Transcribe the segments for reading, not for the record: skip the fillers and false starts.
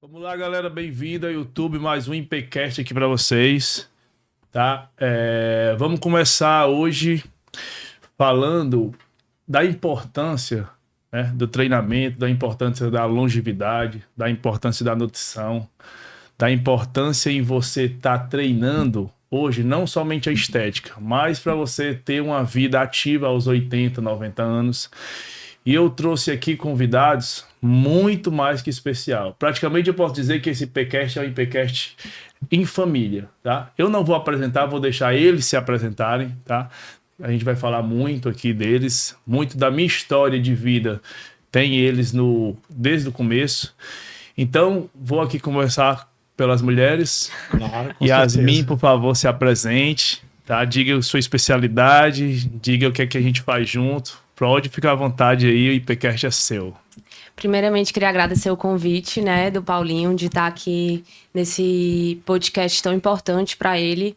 Vamos lá, galera, bem-vindo ao YouTube, mais um IMPcast aqui para vocês, tá? Vamos começar hoje falando da importância, né, do treinamento, da importância da longevidade, da importância da nutrição, da importância em você estar treinando hoje, não somente a estética, mas para você ter uma vida ativa aos 80, 90 anos. E eu trouxe aqui convidados muito mais que especial. Praticamente eu posso dizer que esse IMPcast é um IMPcast em família, tá? Eu não vou apresentar, vou deixar eles se apresentarem, tá? A gente vai falar muito aqui deles, muito da minha história de vida tem eles desde o começo. Então, vou aqui começar pelas mulheres. Claro, com Yasmin, certeza. por favor, se apresente, tá? Diga a sua especialidade, diga o que é que a gente faz junto. Pode ficar à vontade aí, o IMPcast é seu. Primeiramente, queria agradecer o convite, né, do Paulinho, de estar aqui nesse podcast tão importante para ele.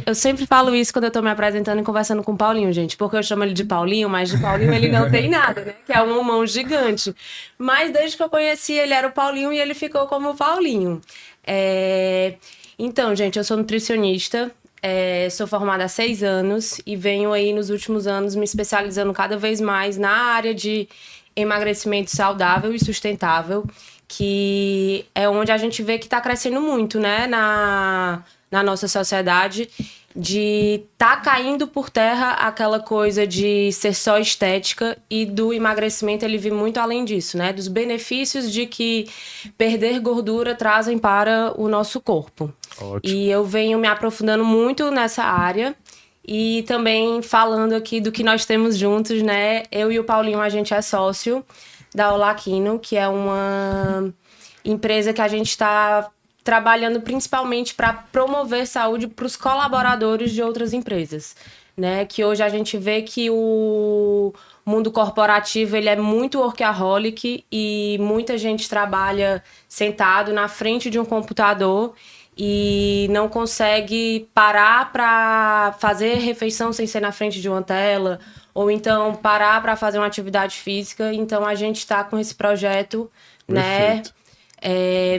Eu sempre falo isso quando eu tô me apresentando e conversando com o Paulinho, gente, porque eu chamo ele de Paulinho, mas de Paulinho ele não tem nada, né? Que é um mão gigante. Mas desde que eu conheci, ele era o Paulinho e ele ficou como o Paulinho. Então, gente, eu sou nutricionista. Sou formada há 6 anos e venho aí nos últimos anos me especializando cada vez mais na área de emagrecimento saudável e sustentável, que é onde a gente vê que está crescendo muito, né, na nossa sociedade, de tá caindo por terra aquela coisa de ser só estética, e do emagrecimento ele vir muito além disso, né, dos benefícios de que perder gordura trazem para o nosso corpo. Ótimo. E eu venho me aprofundando muito nessa área e também falando aqui do que nós temos juntos, né? Eu e o Paulinho, a gente é sócio da Olaquino, que é uma empresa que a gente está trabalhando principalmente para promover saúde para os colaboradores de outras empresas, né? Que hoje a gente vê que o mundo corporativo ele é muito workaholic e muita gente trabalha sentado na frente de um computador e não consegue parar para fazer refeição sem ser na frente de uma tela, ou então parar para fazer uma atividade física. Então a gente está com esse projeto, né,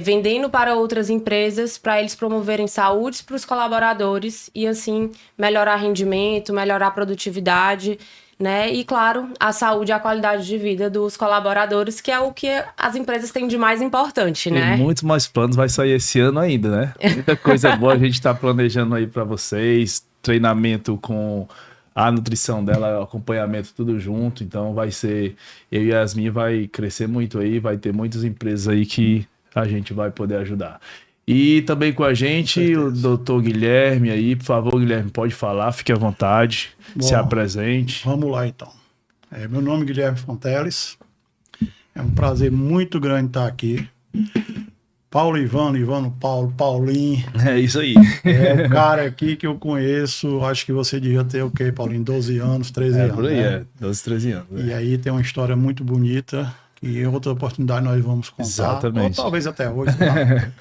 vendendo para outras empresas para eles promoverem saúde para os colaboradores e assim melhorar rendimento, melhorar a produtividade, né? E claro, a saúde e a qualidade de vida dos colaboradores, que é o que as empresas têm de mais importante, né? E muitos mais planos vai sair esse ano ainda, né? Muita coisa boa a gente está planejando aí para vocês, treinamento com a nutrição dela, acompanhamento, tudo junto. Então vai ser, eu e a Yasmin vai crescer muito aí, vai ter muitas empresas aí que a gente vai poder ajudar. E também com a gente o doutor Guilherme aí, por favor, Guilherme, pode falar, fique à vontade, se apresente. Vamos lá, então. Meu nome é Guilherme Fonteles. É um prazer muito grande estar aqui. Ivano, Paulinho. É isso aí. É o cara aqui que eu conheço, acho que você devia ter o quê, Paulinho? 12 anos, 13 anos. Por aí, né? 12, 13 anos. E aí tem uma história muito bonita, que em outra oportunidade nós vamos contar. Exatamente. Ou talvez até hoje. Tá?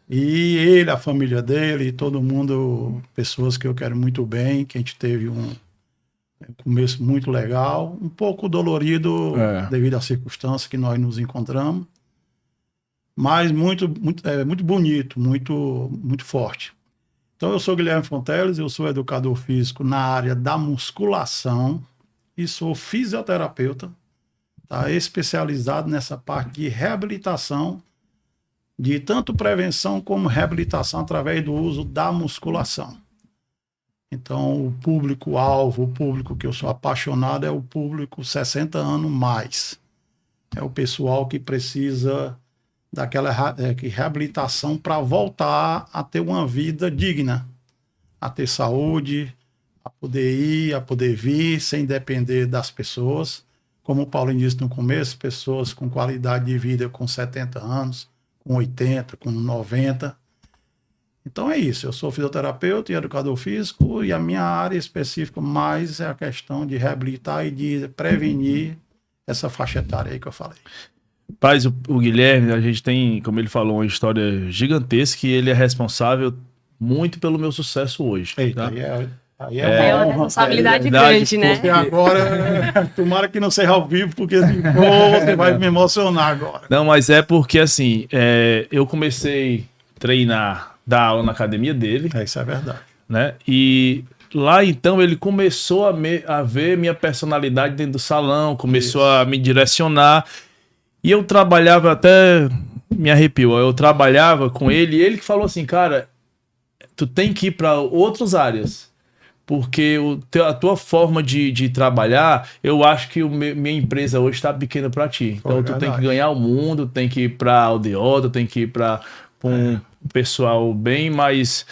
E ele, a família dele, todo mundo, pessoas que eu quero muito bem, que a gente teve um começo muito legal, um pouco dolorido devido às circunstâncias que nós nos encontramos, mas muito bonito, muito forte. Então eu sou Guilherme Fonteles, eu sou educador físico na área da musculação e sou fisioterapeuta, tá? Especializado nessa parte de reabilitação, de tanto prevenção como reabilitação através do uso da musculação. Então, o público-alvo, o público que eu sou apaixonado é o público 60 anos mais. É o pessoal que precisa daquela reabilitação para voltar a ter uma vida digna, a ter saúde, a poder ir, a poder vir, sem depender das pessoas. Como o Paulinho disse no começo, pessoas com qualidade de vida com 70 anos, com 80, com 90. Então é isso, eu sou fisioterapeuta e educador físico e a minha área específica mais é a questão de reabilitar e de prevenir essa faixa etária aí que eu falei. Paz, o Guilherme, a gente tem, como ele falou, uma história gigantesca e ele é responsável muito pelo meu sucesso hoje. Eita, tá? Aí É uma bom, responsabilidade verdade, grande, né? porque agora, tomara que não seja ao vivo, porque se for, você vai me emocionar agora. Não, mas é porque assim, eu comecei a treinar, dar aula na academia dele, Isso é verdade. né? E lá então ele começou a ver minha personalidade dentro do salão, começou Isso. a me direcionar. E eu trabalhava até, me arrepiou, eu trabalhava com ele e ele que falou assim, cara, tu tem que ir para outras áreas. Porque a tua forma de trabalhar, eu acho que minha empresa hoje está pequena para ti. Então, tu tem que ganhar o mundo, tem que ir para aldeota, tem que ir para um pessoal bem mais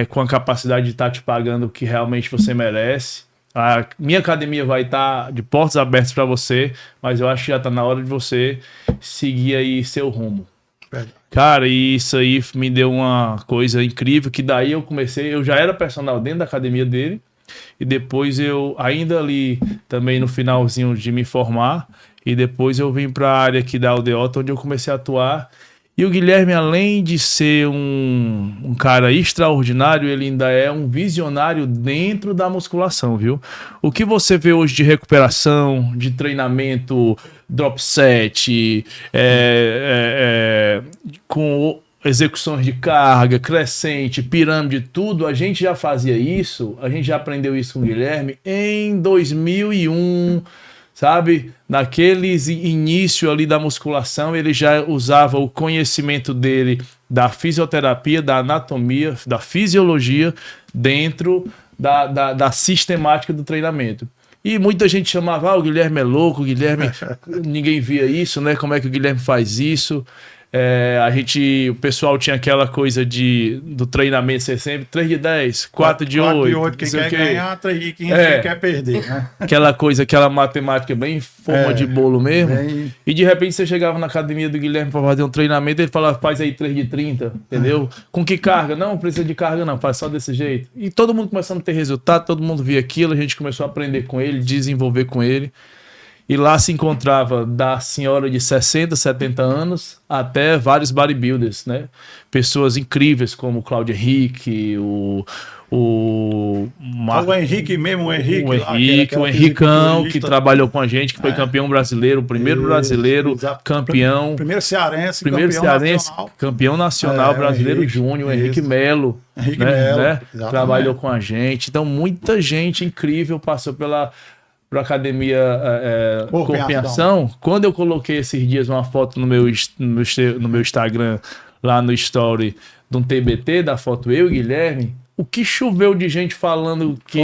com a capacidade de estar te pagando o que realmente você merece. A minha academia vai estar de portas abertas para você, mas eu acho que já está na hora de você seguir aí seu rumo. Verdade. Cara, e isso aí me deu uma coisa incrível, que daí eu já era personal dentro da academia dele, e depois eu, ainda ali também no finalzinho de me formar, e depois eu vim para a área aqui da aldeota, onde eu comecei a atuar. E o Guilherme, além de ser um cara extraordinário, ele ainda é um visionário dentro da musculação, viu? O que você vê hoje de recuperação, de treinamento, drop set, com execuções de carga, crescente, pirâmide, tudo, a gente já fazia isso, a gente já aprendeu isso com o Guilherme em 2001, sabe? Naqueles início ali da musculação, ele já usava o conhecimento dele da fisioterapia, da anatomia, da fisiologia dentro da sistemática do treinamento. E muita gente chamava, o Guilherme é louco, o Guilherme, ninguém via isso, né? Como é que o Guilherme faz isso? O pessoal tinha aquela coisa do treinamento ser sempre 3 de 10, 4 de 8. Quem quer ganhar, 3 de 15, quem quer perder, né? Aquela matemática bem forma de bolo mesmo. Bem... E de repente você chegava na academia do Guilherme para fazer um treinamento, ele falava, faz aí 3 de 30, entendeu? Com que carga? Não precisa de carga não, faz só desse jeito. E todo mundo começando a ter resultado, todo mundo via aquilo, a gente começou a aprender com ele, desenvolver com ele. E lá se encontrava da senhora de 60, 70 anos até vários bodybuilders, né? Pessoas incríveis como o Claudio Henrique, o Henrique mesmo, o Henricão, que trabalhou com a gente, que foi campeão brasileiro, o primeiro brasileiro campeão. Primeiro cearense, campeão nacional brasileiro Henrique, júnior, Henrique Melo. Henrique Melo, né? Trabalhou com a gente. Então, muita gente incrível passou pela academia Corpo em Ação. Quando eu coloquei esses dias uma foto no meu Instagram, lá no story, de um TBT, da foto eu e Guilherme, o que choveu de gente falando que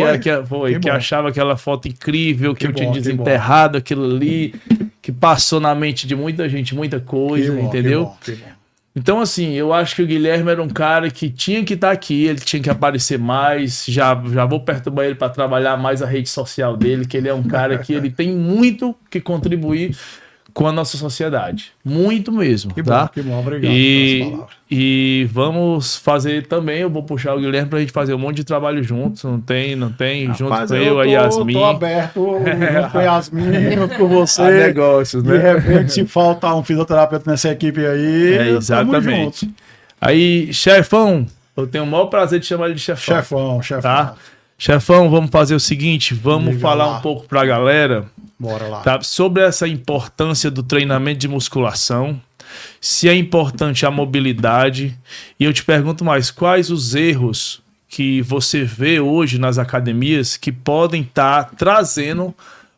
achava aquela foto incrível, que eu tinha desenterrado aquilo ali, que passou na mente de muita gente, muita coisa, entendeu? Que bom. Então, assim, eu acho que o Guilherme era um cara que tinha que estar aqui, ele tinha que aparecer mais, já vou perturbar ele para trabalhar mais a rede social dele, que ele é um cara que ele tem muito que contribuir com a nossa sociedade. Muito mesmo, tá? Que bom, obrigado. E vamos fazer também, eu vou puxar o Guilherme pra gente fazer um monte de trabalho juntos, não tem, Rapaz, junto com eu, a Yasmin. Eu tô aberto, junto com a Yasmin, junto com você. A negócios, né? De repente, se faltar um fisioterapeuta nessa equipe aí, exatamente. Aí, chefão, eu tenho o maior prazer de chamar ele de chefão. Chefão. Tá? Chefão, vamos fazer o seguinte, vamos falar um pouco pra galera. Bora lá. Tá? Sobre essa importância do treinamento de musculação, se é importante a mobilidade, e eu te pergunto mais, quais os erros que você vê hoje nas academias que podem estar trazendo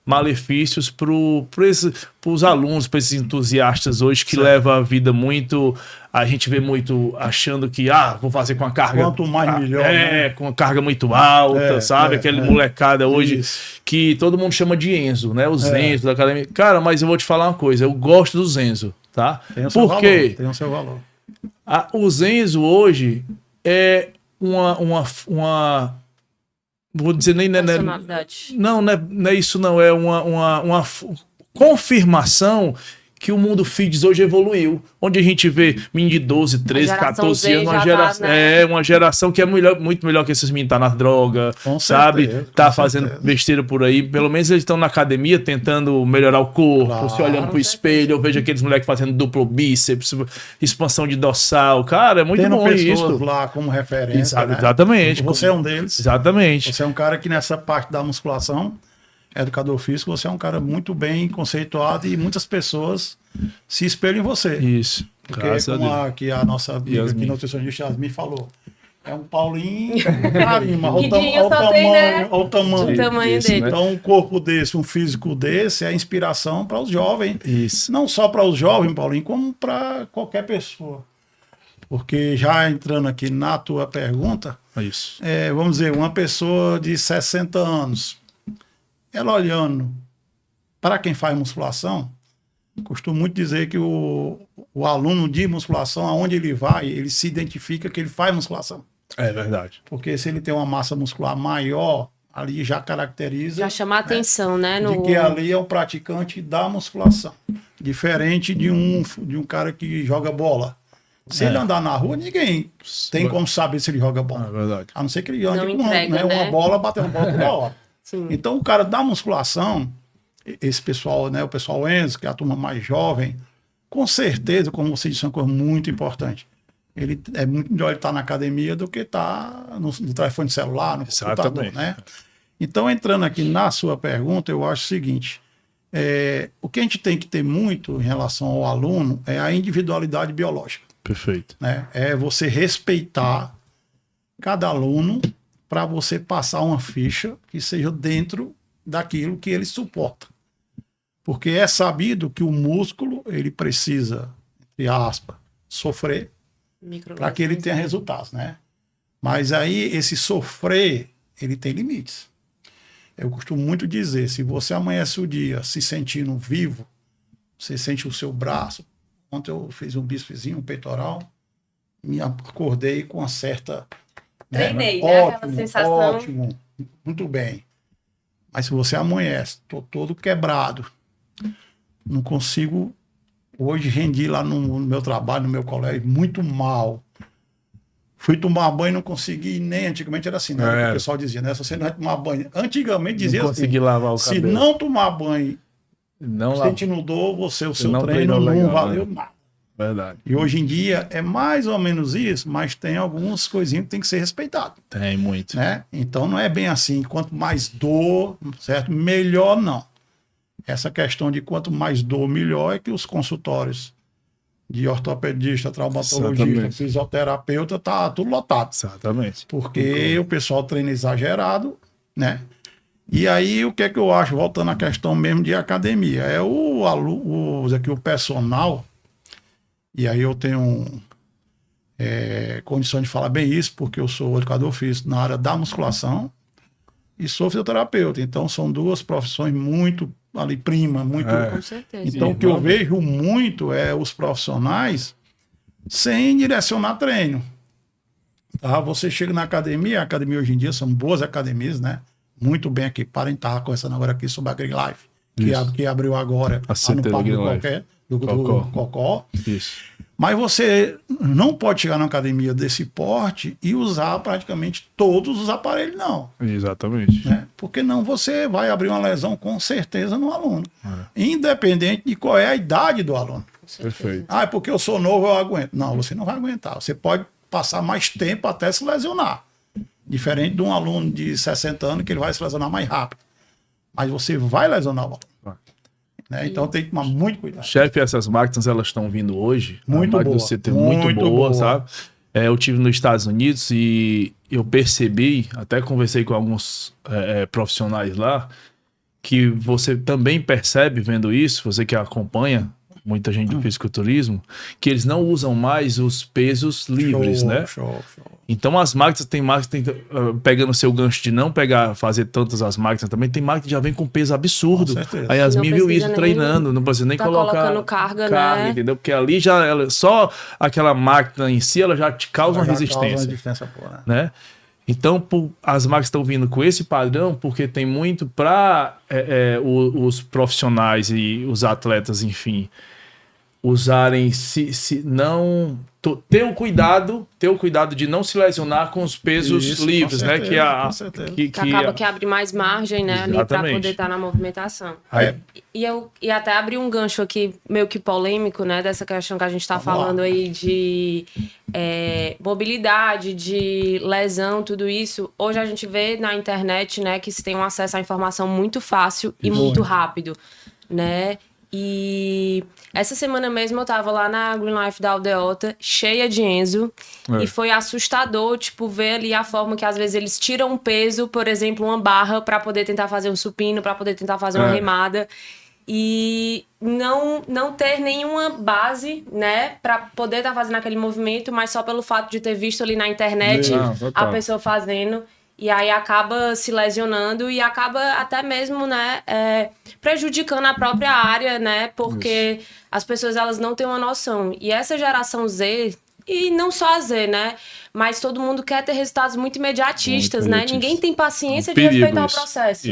malefícios para os alunos, para esses entusiastas hoje que levam a vida muito... A gente vê muito achando que, vou fazer com a carga... Quanto mais melhor. né? Com a carga muito alta, sabe? Aquele molecada hoje que todo mundo chama de Enzo, né? Os Enzo da academia. Cara, mas eu vou te falar uma coisa, eu gosto dos Enzo, tá? Tem o seu valor. Tem o seu valor. O Enzo hoje é uma vou dizer nem... Personalidade. Não é isso não, é uma confirmação que o mundo fitness hoje evoluiu. Onde a gente vê menino de 12, 13, 14 anos, uma geração que é muito melhor que esses meninos tá na droga, Com sabe? certeza, Tá com fazendo certeza. besteira por aí. Pelo menos eles estão na academia tentando melhorar o corpo, Claro, se olhando pro com espelho. Eu vejo aqueles moleques fazendo duplo bíceps, expansão de dorsal. Cara, é muito Tendo bom pessoas isso. lá como referência, né? Exatamente. Você é um deles. Exatamente. Você é um cara que nessa parte da musculação, educador físico, você é um cara muito bem conceituado e muitas pessoas se espelham em você. Isso. Porque Graças a como Deus. aqui a nossa amiga Yasmin. aqui, nutricionista Yasmin falou, é um Paulinho carimba, olha Quidinho só tem, né? o tamanho. O tamanho Isso, dele. né? Então um corpo desse, um físico desse é inspiração para os jovens. Isso. Não só para os jovens, Paulinho, como para qualquer pessoa. Porque já entrando aqui na tua pergunta, Isso. vamos dizer, uma pessoa de 60 anos, ela olhando para quem faz musculação, costumo muito dizer que o aluno de musculação, aonde ele vai, ele se identifica que ele faz musculação. É verdade. Porque se ele tem uma massa muscular maior, ali já caracteriza Já chamar a atenção, né? de que ali é um praticante da musculação. Diferente de um cara que joga bola. Se ele andar na rua, ninguém tem como saber se ele joga bola. É verdade. A não ser que ele ande Não com entrega, né? uma bola batendo bola toda hora. Sim. Então, o cara da musculação, esse pessoal, né, o pessoal Enzo, que é a turma mais jovem, com certeza, como você disse, é uma coisa muito importante. É muito melhor ele estar na academia do que estar no telefone celular, no computador, Exatamente. né? Então, entrando aqui na sua pergunta, eu acho o seguinte: o que a gente tem que ter muito em relação ao aluno é a individualidade biológica, Perfeito. né? É você respeitar cada aluno para você passar uma ficha que seja dentro daquilo que ele suporta. Porque é sabido que o músculo, ele precisa, entre aspas, sofrer para que ele tenha resultados, né? Mas aí, esse sofrer, ele tem limites. Eu costumo muito dizer, se você amanhece o dia se sentindo vivo, você sente o seu braço. Ontem eu fiz um bícepszinho, um peitoral, me acordei com uma certa... Treinei, né? Aquela Ótimo, sensação. ótimo, muito bem. Mas se você amanhece, tô todo quebrado, não consigo... Hoje rendi lá no meu trabalho, no meu colégio, muito mal. Fui tomar banho, não consegui nem... Antigamente era assim, né? O pessoal dizia, né? Se você não vai tomar banho... Antigamente dizia Não assim, consegui lavar o se cabelo. não tomar banho, Não sentindo dor, o seu não treino treinou não legal, valeu né? nada. Verdade. E hoje em dia é mais ou menos isso, mas tem algumas coisinhas que tem que ser respeitado, Tem muito. né? Então não é bem assim, quanto mais dor, certo? Melhor não. Essa questão de quanto mais dor, melhor é que os consultórios de ortopedista, traumatologista, Exatamente. fisioterapeuta, tá tudo lotado. Exatamente. Porque o pessoal treina exagerado, né? E aí, o que é que eu acho, voltando à questão mesmo de academia, é o aluno, aqui, o personal, e aí eu tenho condição de falar bem isso, porque eu sou educador físico na área da musculação e sou fisioterapeuta. Então, são duas profissões muito ali, prima, muito... Com certeza. Então, o que eu vejo muito é os profissionais sem direcionar treino. Tá? Você chega na academia, a academia hoje em dia são boas academias, né? Muito bem aqui. Parem estar conversando agora aqui sobre a Green Life, que abriu agora A lá no CT Parque Green do Cocó. Cocó. Isso. Mas você não pode chegar numa academia desse porte e usar praticamente todos os aparelhos, não. Exatamente. Né? Porque não você vai abrir uma lesão com certeza no aluno. Independente de qual é a idade do aluno. Perfeito. Ah, é porque eu sou novo, eu aguento. Não, você não vai aguentar. Você pode passar mais tempo até se lesionar. Diferente de um aluno de 60 anos que ele vai se lesionar mais rápido. Mas você vai lesionar o aluno. Vai. Né? Então tem que tomar muito cuidado. Chefe, essas máquinas, elas estão vindo hoje. Muito a máquina boa. do CT muito Muito boa, boa. sabe? Eu tive nos Estados Unidos e eu percebi, até conversei com alguns profissionais lá, que você também percebe vendo isso, você que acompanha muita gente do fisiculturismo, que eles não usam mais os pesos livres, né? Show. Então as máquinas, tem máquinas pegando o seu gancho de não fazer tantas as máquinas também, tem máquina que já vem com peso absurdo. Com certeza. A Yasmin Não viu precisa isso nem treinando, não precisa nem tá colocar colocando carga, né? entendeu? Porque ali só aquela máquina em si, ela já te causa uma Já causa resistência, uma resistência pô, né? né? Então, as máquinas estão vindo com esse padrão porque tem muito para os profissionais e os atletas, enfim, usarem, se não... Ter o cuidado de não se lesionar com os pesos Isso, livres, com né? certeza, com certeza. Que acaba que abre mais margem, né, ali para poder estar na movimentação. E até abrir um gancho aqui, meio que polêmico, né, dessa questão que a gente está falando aí de mobilidade, de lesão, tudo isso. Hoje a gente vê na internet, né, que se tem um acesso à informação muito fácil e muito rápido, né? E essa semana mesmo eu tava lá na Green Life da Aldeota, cheia de Enzo, e foi assustador, tipo, ver ali a forma que às vezes eles tiram um peso, por exemplo, uma barra para poder tentar fazer um supino, para poder tentar fazer uma remada, e não ter nenhuma base, né, para poder estar fazendo aquele movimento, mas só pelo fato de ter visto ali na internet a pessoa fazendo. E aí acaba se lesionando e acaba até mesmo, né, prejudicando a própria área, né, porque as pessoas elas não têm uma noção. E essa geração Z, e não só a Z, né, mas todo mundo quer ter resultados muito imediatistas, né? Ninguém tem paciência de respeitar o processo.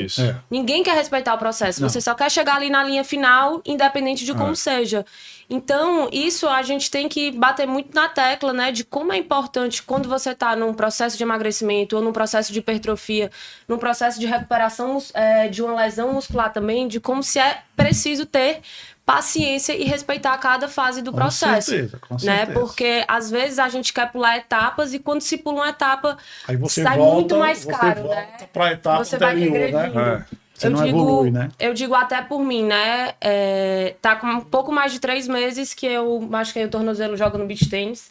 Ninguém quer respeitar o processo. Você só quer chegar ali na linha final, independente de como seja. Então, isso a gente tem que bater muito na tecla, né? De como é importante quando você está num processo de emagrecimento ou num processo de hipertrofia, num processo de recuperação de uma lesão muscular também, de como se é preciso ter paciência e respeitar cada fase do processo. Com certeza. Né? Porque às vezes a gente quer pular etapas e quando se pula uma etapa aí você sai volta, muito mais caro, né? Para a etapa você vai regredindo. né? Você não evolui, né? Eu digo até por mim, né? Tá com um pouco mais de 3 meses que eu machuquei o tornozelo jogando no beach tênis.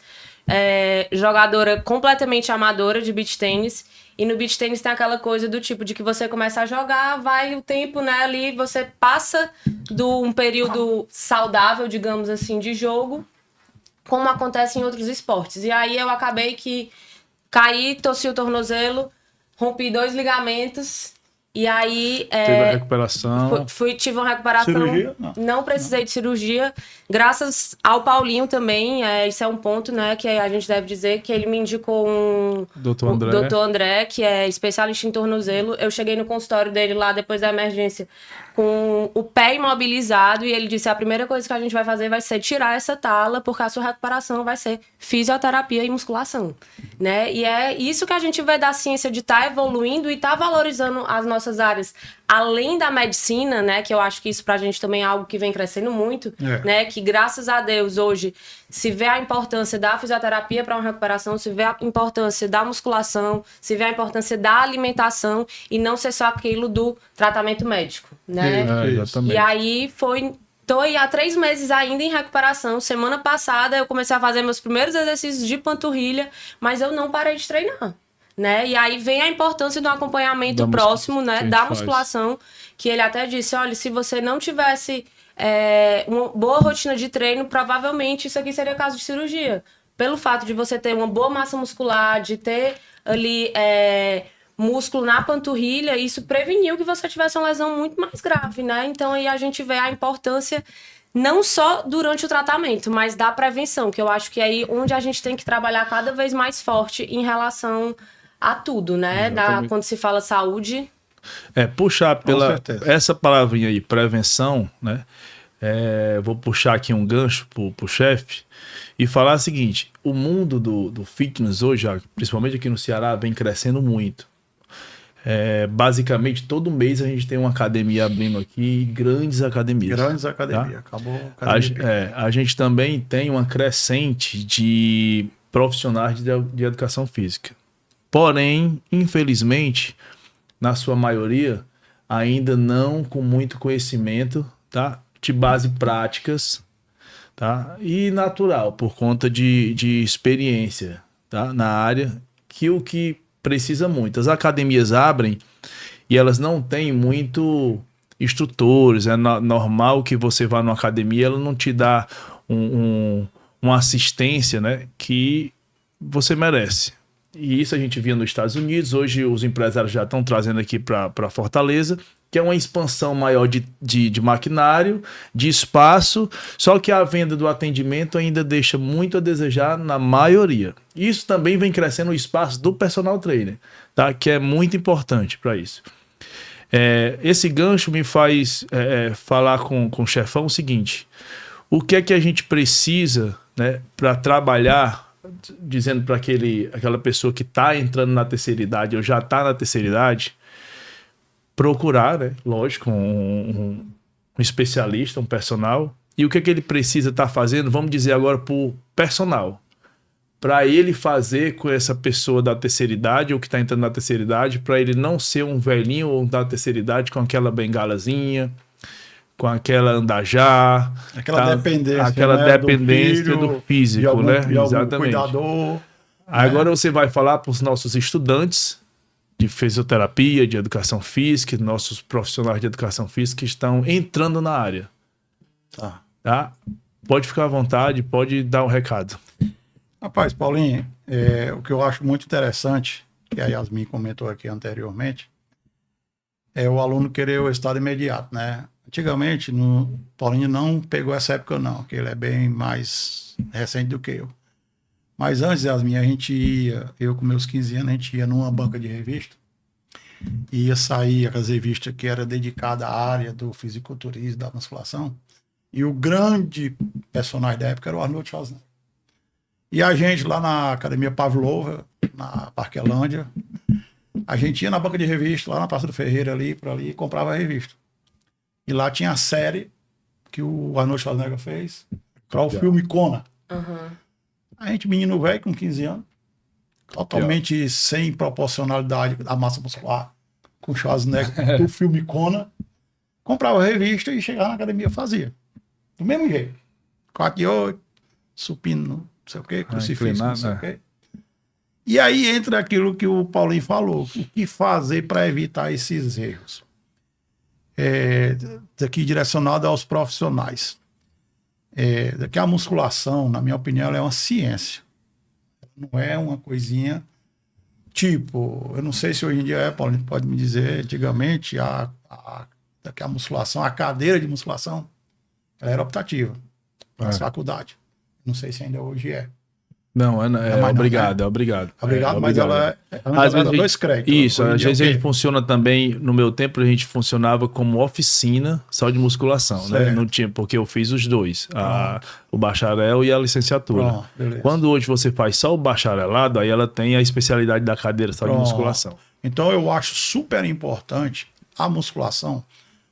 Jogadora completamente amadora de beach tênis. E no beach tênis tem aquela coisa do tipo de que você começa a jogar, vai o tempo, né? Ali você passa de um período saudável, digamos assim, de jogo, como acontece em outros esportes. E aí eu acabei que caí, torci o tornozelo, rompi 2 ligamentos. E aí... Teve a recuperação. Tive uma recuperação. Cirurgia? Não precisei de cirurgia. Graças ao Paulinho também. Isso é um ponto, né? Que a gente deve dizer que ele me indicou o Dr. André, que é especialista em tornozelo. Eu cheguei no consultório dele lá depois da emergência com o pé imobilizado. E ele disse, a primeira coisa que a gente vai fazer vai ser tirar essa tala, porque a sua recuperação vai ser fisioterapia e musculação. Né? E é isso que a gente vê da ciência de estar evoluindo e estar valorizando as nossas áreas, além da medicina, né, que eu acho que isso pra gente também é algo que vem crescendo muito, né, que graças a Deus hoje se vê a importância da fisioterapia para uma recuperação, se vê a importância da musculação, se vê a importância da alimentação e não ser só aquilo do tratamento médico, né? Exatamente. E aí tô aí há 3 meses ainda em recuperação. Semana passada eu comecei a fazer meus primeiros exercícios de panturrilha, mas eu não parei de treinar. Né? E aí vem a importância do acompanhamento próximo, né, da musculação, que ele até disse, olha, se você não tivesse uma boa rotina de treino, provavelmente isso aqui seria caso de cirurgia. Pelo fato de você ter uma boa massa muscular, de ter ali músculo na panturrilha, isso preveniu que você tivesse uma lesão muito mais grave, né? Então aí a gente vê a importância não só durante o tratamento, mas da prevenção, que eu acho que é aí onde a gente tem que trabalhar cada vez mais forte em relação a tudo, né? Quando se fala saúde. Puxar pela essa palavrinha aí, prevenção, né? Vou puxar aqui um gancho pro chefe e falar o seguinte: o mundo do fitness hoje, principalmente aqui no Ceará, vem crescendo muito. Basicamente, todo mês a gente tem uma academia abrindo aqui, grandes academias. Tá? Acabou a academia. A gente também tem uma crescente de profissionais de educação física. Porém, infelizmente, na sua maioria, ainda não com muito conhecimento, tá? De base práticas, tá? E natural, por conta de experiência, tá? Na área, que o que precisa muito. As academias abrem e elas não têm muito instrutores. É normal que você vá numa academia, ela não te dá uma assistência, né, que você merece. E isso a gente via nos Estados Unidos. Hoje os empresários já estão trazendo aqui para Fortaleza, que é uma expansão maior de maquinário, de espaço, só que a venda do atendimento ainda deixa muito a desejar na maioria. Isso também vem crescendo o espaço do personal trainer, tá? Que é muito importante para isso. Esse gancho me faz falar com o chefão o seguinte: o que é que a gente precisa, né, para trabalhar, dizendo para aquela pessoa que está entrando na terceira idade ou já está na terceira idade, procurar, né, lógico, um especialista, um personal. E o que é que ele precisa estar fazendo, vamos dizer agora, por personal, para ele fazer com essa pessoa da terceira idade ou que está entrando na terceira idade, para ele não ser um velhinho ou da terceira idade com aquela bengalazinha, com aquela andajá, aquela dependência, aquela né, dependência do físico, algum, né? de algum Exatamente. Cuidador. Agora você vai falar para os nossos estudantes de fisioterapia, de educação física, nossos profissionais de educação física que estão entrando na área. Tá? Pode ficar à vontade, pode dar um recado. Rapaz, Paulinho, o que eu acho muito interessante, que a Yasmin comentou aqui anteriormente, é o aluno querer o estado imediato, né? Antigamente, Paulinho não pegou essa época não, que ele é bem mais recente do que eu. Mas antes, Yasmin, a gente ia, eu com meus 15 anos, a gente ia numa banca de revista, e ia sair aquelas revistas que era dedicada à área do fisiculturismo, da musculação, e o grande personagem da época era o Arnold Schwarzenegger. E a gente lá na Academia Pavlova, na Parquelândia, a gente ia na banca de revista, lá na Praça do Ferreira, ali, por ali, e comprava a revista. E lá tinha a série que o Arnold Schwarzenegger fez, para o filme Conan. A gente, menino velho, com 15 anos, totalmente sem proporcionalidade da massa muscular, com Schwarzenegger, do filme Conan, comprava a revista e chegava na academia e fazia. Do mesmo jeito. 4 de 8, supino, não sei o quê, crucifixo, não sei o quê. E aí entra aquilo que o Paulinho falou. O que fazer para evitar esses erros? Daqui direcionado aos profissionais. Daqui a musculação, na minha opinião, ela é uma ciência. Não é uma coisinha tipo, eu não sei se hoje em dia Paulinho pode me dizer, antigamente, daqui a musculação, a cadeira de musculação, ela era optativa na faculdade. Não sei se ainda hoje é. Não, obrigado, é obrigado. Obrigado, mas ela às vezes 2 créditos. Isso, às vezes a gente funciona também, no meu tempo a gente funcionava como oficina só de musculação, né? Não tinha, porque eu fiz os dois, o bacharel e a licenciatura. Quando hoje você faz só o bacharelado, aí ela tem a especialidade da cadeira só de musculação. Então eu acho super importante a musculação,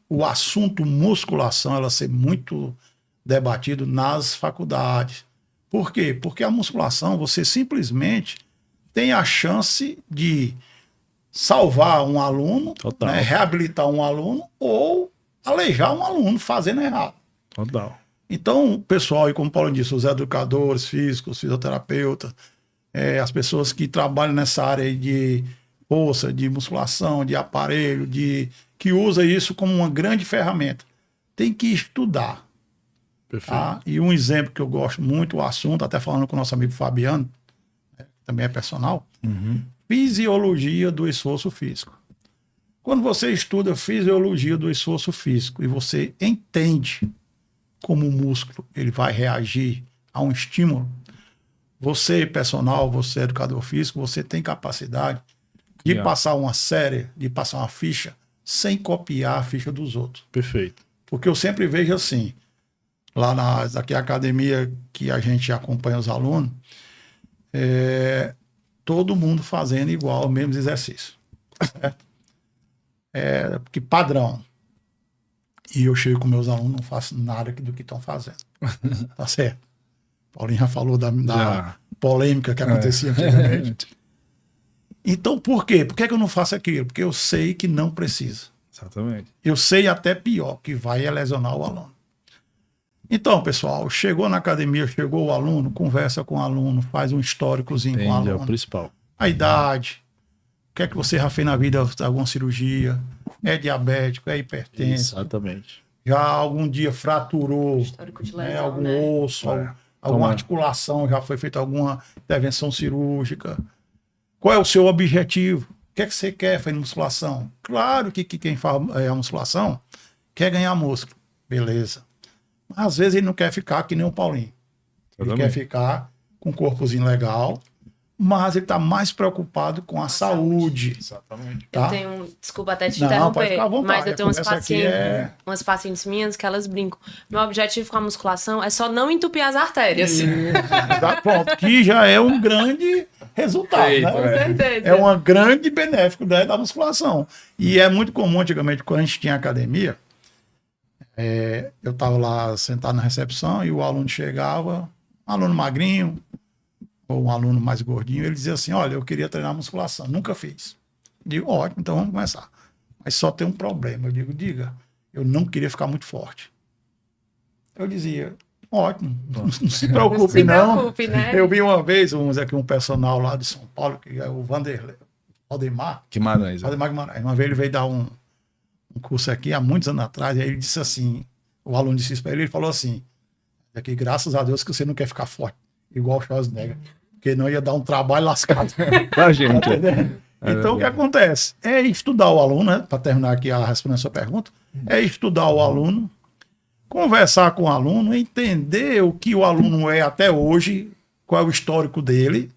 o assunto musculação, ela ser muito debatido nas faculdades. Por quê? Porque a musculação, você simplesmente tem a chance de salvar um aluno, né, reabilitar um aluno ou aleijar um aluno fazendo errado. Total. Então, pessoal, e como o Paulo disse, os educadores físicos, fisioterapeutas, as pessoas que trabalham nessa área aí de força, de musculação, de aparelho, que usa isso como uma grande ferramenta, tem que estudar. Tá? E um exemplo que eu gosto muito, o assunto, até falando com o nosso amigo Fabiano, que também é personal, fisiologia do esforço físico. Quando você estuda fisiologia do esforço físico e você entende como o músculo ele vai reagir a um estímulo, você, personal, você, educador físico, você tem capacidade de passar uma série, de passar uma ficha, sem copiar a ficha dos outros. Perfeito. Porque eu sempre vejo assim, lá aqui a academia que a gente acompanha os alunos, todo mundo fazendo igual, o mesmo exercício. Certo? Que padrão. E eu chego com meus alunos, não faço nada do que estão fazendo. Tá certo? Paulinho já falou da polêmica que acontecia antigamente. Então, por quê? Por que eu não faço aquilo? Porque eu sei que não precisa. Exatamente. Eu sei até pior, que vai lesionar o aluno. Então, pessoal, chegou na academia, chegou o aluno, conversa com o aluno, faz um históricozinho com o aluno. É o principal. A idade, o que é que você já fez na vida, alguma cirurgia, é diabético, é hipertenso. Exatamente. Já algum dia fraturou Histórico de lesão, algum osso, alguma articulação, já foi feita alguma intervenção cirúrgica. Qual é o seu objetivo? O que é que você quer fazer musculação? Claro que quem faz a musculação quer ganhar músculo. Beleza. Mas às vezes ele não quer ficar que nem o Paulinho. Ele quer ficar com um corpozinho legal, mas ele está mais preocupado com a saúde. Exatamente. Tá? Eu tenho, desculpa até te Não, pode interromper, ficar à vontade, mas eu tenho a conversa aqui umas pacientes minhas que elas brincam. Meu objetivo com a musculação é só não entupir as artérias. Tá pronto, que já é um grande resultado, Eita, né? Com certeza. É uma grande benéfico da musculação. E é muito comum, antigamente, quando a gente tinha academia, eu estava lá sentado na recepção e o aluno chegava, um aluno magrinho, ou um aluno mais gordinho, ele dizia assim, olha, eu queria treinar musculação, nunca fiz. Digo, ótimo, então vamos começar. Mas só tem um problema. Eu digo, diga, eu não queria ficar muito forte. Eu dizia, ótimo, não se preocupe, Não se não. preocupe, né? Eu vi uma vez, um personal lá de São Paulo, que é o Valdemar Guimarães. Guimarães. Uma vez ele veio dar um curso aqui, há muitos anos atrás, e aí ele disse assim, o aluno disse isso para ele, ele falou assim, aqui, graças a Deus que você não quer ficar forte, igual o Schwarzenegger, porque não ia dar um trabalho lascado. Pra gente. Tá entendendo? Então, o que acontece? É estudar o aluno, né? Para terminar aqui a responder a sua pergunta, é estudar o aluno, conversar com o aluno, entender o que o aluno é até hoje, qual é o histórico dele,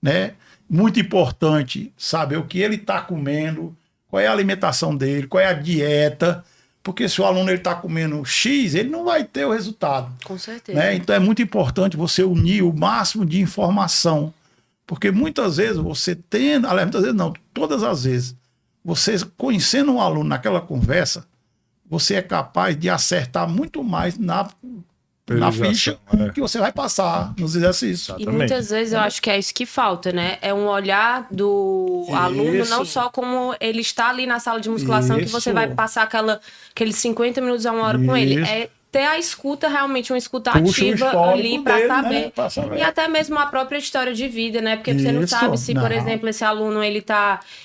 né? Muito importante saber o que ele está comendo, qual é a alimentação dele, qual é a dieta, porque se o aluno está comendo X, ele não vai ter o resultado. Com certeza. Né? Então é muito importante você unir o máximo de informação, porque muitas vezes você tendo, aliás, muitas vezes não, todas as vezes, você conhecendo um aluno naquela conversa, você é capaz de acertar muito mais na ficha que você vai passar nos exercícios. E muitas vezes eu acho que é isso que falta, né? É um olhar do aluno, não só como ele está ali na sala de musculação, que você vai passar aqueles 50 minutos a uma hora com ele. É ter a escuta, realmente uma escuta ativa ali para saber. Né? Pra saber. E até mesmo a própria história de vida, né? Porque você não sabe se, por exemplo, esse aluno ele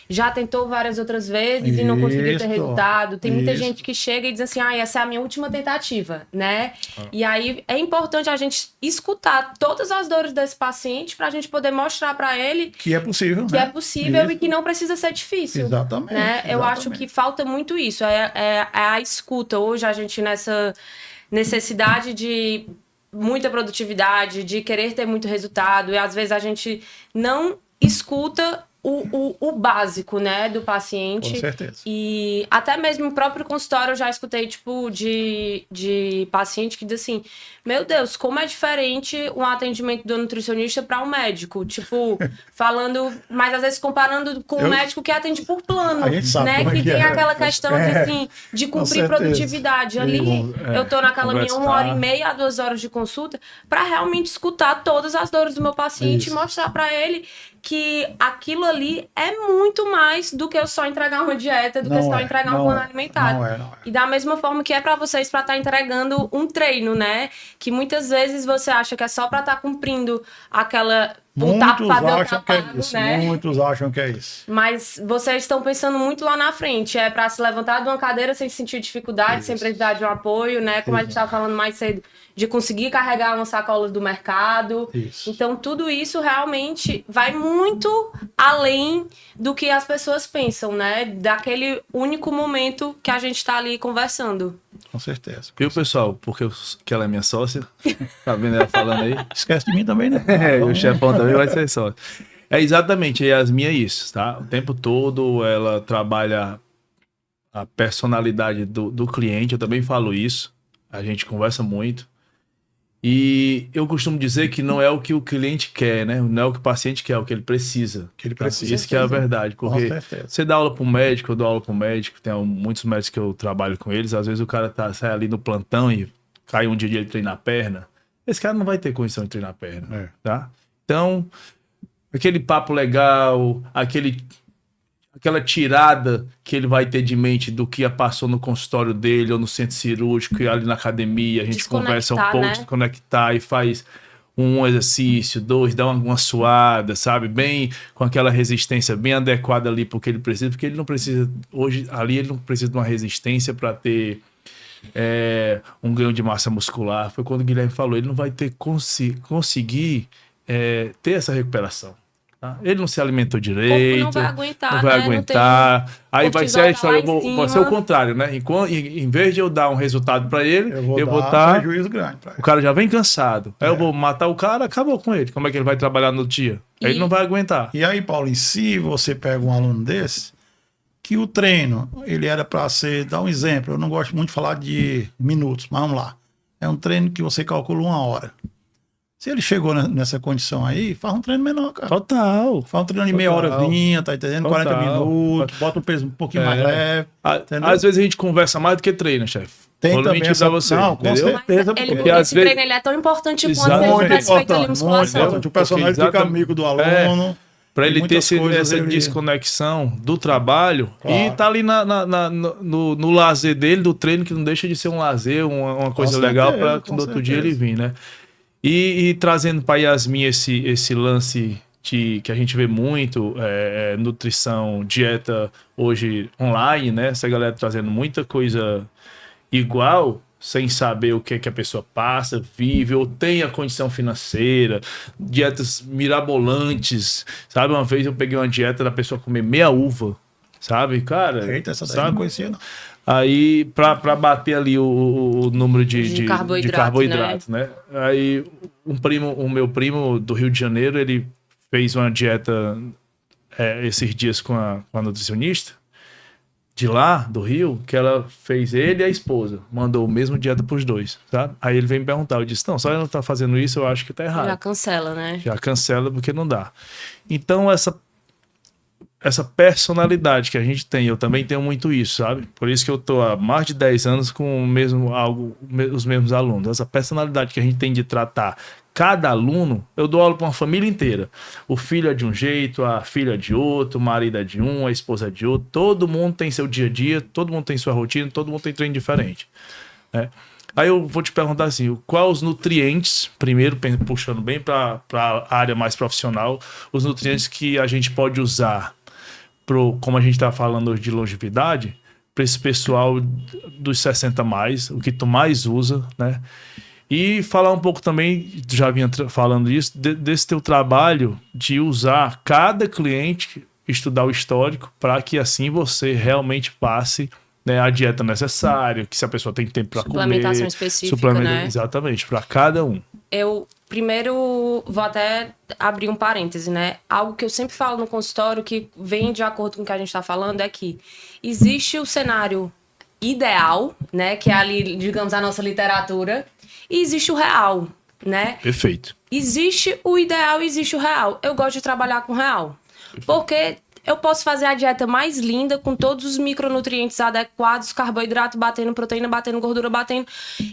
já tentou várias outras vezes e não conseguiu ter resultado. Tem muita gente que chega e diz assim, essa é a minha última tentativa, né? E aí é importante a gente escutar todas as dores desse paciente para a gente poder mostrar para ele que é possível, que é possível e que não precisa ser difícil. Exatamente. Né? Eu acho que falta muito isso, é a escuta. Hoje a gente nessa necessidade de muita produtividade, de querer ter muito resultado, e às vezes a gente não escuta o básico, né, do paciente. Com certeza. E até mesmo no próprio consultório eu já escutei, tipo, de paciente que diz assim, meu Deus, como é diferente um atendimento do nutricionista para um médico. Tipo, falando, mas às vezes comparando com um médico que atende por plano, a gente sabe né, como é que que tem é. aquela questão de, assim, de cumprir produtividade. Ali eu tô naquela minha 1h30 a 2 horas de consulta para realmente escutar todas as dores do meu paciente e mostrar para ele que aquilo ali é muito mais do que eu só entregar uma dieta, do que só entregar um plano alimentar. Não é. E da mesma forma que é para vocês para estar entregando um treino, né? Que muitas vezes você acha que é só para estar cumprindo aquela... Muitos acham que é isso, né? Muitos acham que é isso. Mas vocês estão pensando muito lá na frente. É para se levantar de uma cadeira sem sentir dificuldade, sem precisar de um apoio, né? Como a gente estava falando mais cedo, de conseguir carregar uma sacola do mercado. Isso. Então, tudo isso realmente vai muito além do que as pessoas pensam, né? Daquele único momento que a gente está ali conversando. Com certeza. Viu, pessoal? Porque que ela é minha sócia. Tá vendo ela falando aí? Esquece de mim também, né? O chefão também vai ser sócio. É exatamente, a Yasmin é isso, tá? O tempo todo ela trabalha a personalidade do cliente, eu também falo isso. A gente conversa muito. E eu costumo dizer que não é o que o cliente quer, né? Não é o que o paciente quer, é o que ele precisa. Que ele precisa. Isso que é a verdade. Porque você dá aula para um médico, eu dou aula para um médico, tem muitos médicos que eu trabalho com eles, às vezes o cara sai ali no plantão e cai um dia de ele treinar a perna. Esse cara não vai ter condição de treinar a perna, tá? Então, aquele papo legal, aquela tirada que ele vai ter de mente do que passou no consultório dele ou no centro cirúrgico e ali na academia, a gente conversa um pouco, desconectar e faz um exercício, 2, dá uma suada, sabe? Bem, com aquela resistência bem adequada ali porque ele precisa, porque ele não precisa, hoje ali ele não precisa de uma resistência para ter um ganho de massa muscular. Foi quando o Guilherme falou, ele não vai ter conseguir ter essa recuperação. Tá? Ele não se alimentou O corpo direito. não vai aguentar, Não vai né? aguentar. Aí vai ser a cortisol tá história, lá em vai ser o cima. contrário, né? Em vez de eu dar um resultado pra ele, eu vou dar dar. prejuízo grande pra ele. O cara já vem cansado. Aí eu vou matar o cara, acabou com ele. Como é que ele vai trabalhar no dia? Aí ele não vai aguentar. E aí, Paulo, se você pega um aluno desse, que o treino, ele era para ser, dar um exemplo, eu não gosto muito de falar de minutos, mas vamos lá. É um treino que você calcula 1 hora. Se ele chegou nessa condição aí, faz um treino menor, cara. Total. Faz um treino de meia horazinha, tá entendendo? Total. 40 minutos, bota o peso um pouquinho mais leve. Entendeu? Às vezes a gente conversa mais do que treina, chefe. Tem Vou também mentir essa... pra você, Não, com entendeu? certeza. Ele, porque às esse vezes- treino ele é tão importante quanto Exatamente. ele Muito tivesse feito ali importante, muito musculação. importante. O personagem Porque fica amigo do aluno. Pra ele ter muitas coisas essa ele- desconexão do trabalho Claro. e tá ali no lazer dele, do treino, que não deixa de ser um lazer, uma coisa certeza, legal para com no outro dia certeza. ele vir, né? E trazendo para Yasmin esse lance que a gente vê muito, nutrição, dieta hoje online, né? Essa galera trazendo muita coisa igual, sem saber o que é que a pessoa passa, vive, ou tem a condição financeira, dietas mirabolantes, sabe? Uma vez eu peguei uma dieta da pessoa comer meia uva, sabe? Cara, Eita, essa daí eu não sabe? conhecia, não. Aí, pra bater ali o número de carboidrato, né? Aí, o meu primo do Rio de Janeiro, ele fez uma dieta esses dias com a nutricionista de lá, do Rio, que ela fez ele e a esposa. Mandou a mesma dieta pros dois, sabe? Aí ele veio me perguntar, eu disse, não, só ela tá fazendo isso, eu acho que tá errado. Já cancela, né? Já cancela porque não dá. Então, essa personalidade que a gente tem, eu também tenho muito isso, sabe? Por isso que eu tô há mais de 10 anos com os mesmos alunos. Essa personalidade que a gente tem de tratar cada aluno, eu dou aula para uma família inteira. O filho é de um jeito, a filha é de outro, o marido é de um, a esposa é de outro. Todo mundo tem seu dia a dia, todo mundo tem sua rotina, todo mundo tem treino diferente, né? Aí eu vou te perguntar assim, quais os nutrientes, primeiro puxando bem para a área mais profissional, os nutrientes que a gente pode usar como a gente está falando hoje de longevidade, para esse pessoal dos 60 mais, o que tu mais usa, né? E falar um pouco também, tu já vinha falando isso, desse teu trabalho de usar cada cliente, estudar o histórico, para que assim você realmente passe, né, a dieta necessária, que se a pessoa tem tempo para comer. Suplementação específica, né? Exatamente, para cada um. Eu primeiro vou até abrir um parêntese, né? Algo que eu sempre falo no consultório que vem de acordo com o que a gente está falando é que existe o cenário ideal, né? Que é ali, digamos, a nossa literatura, e existe o real, né? Perfeito. Existe o ideal e existe o real. Eu gosto de trabalhar com o real. Porque eu posso fazer a dieta mais linda, com todos os micronutrientes adequados, carboidrato batendo, proteína batendo, gordura batendo,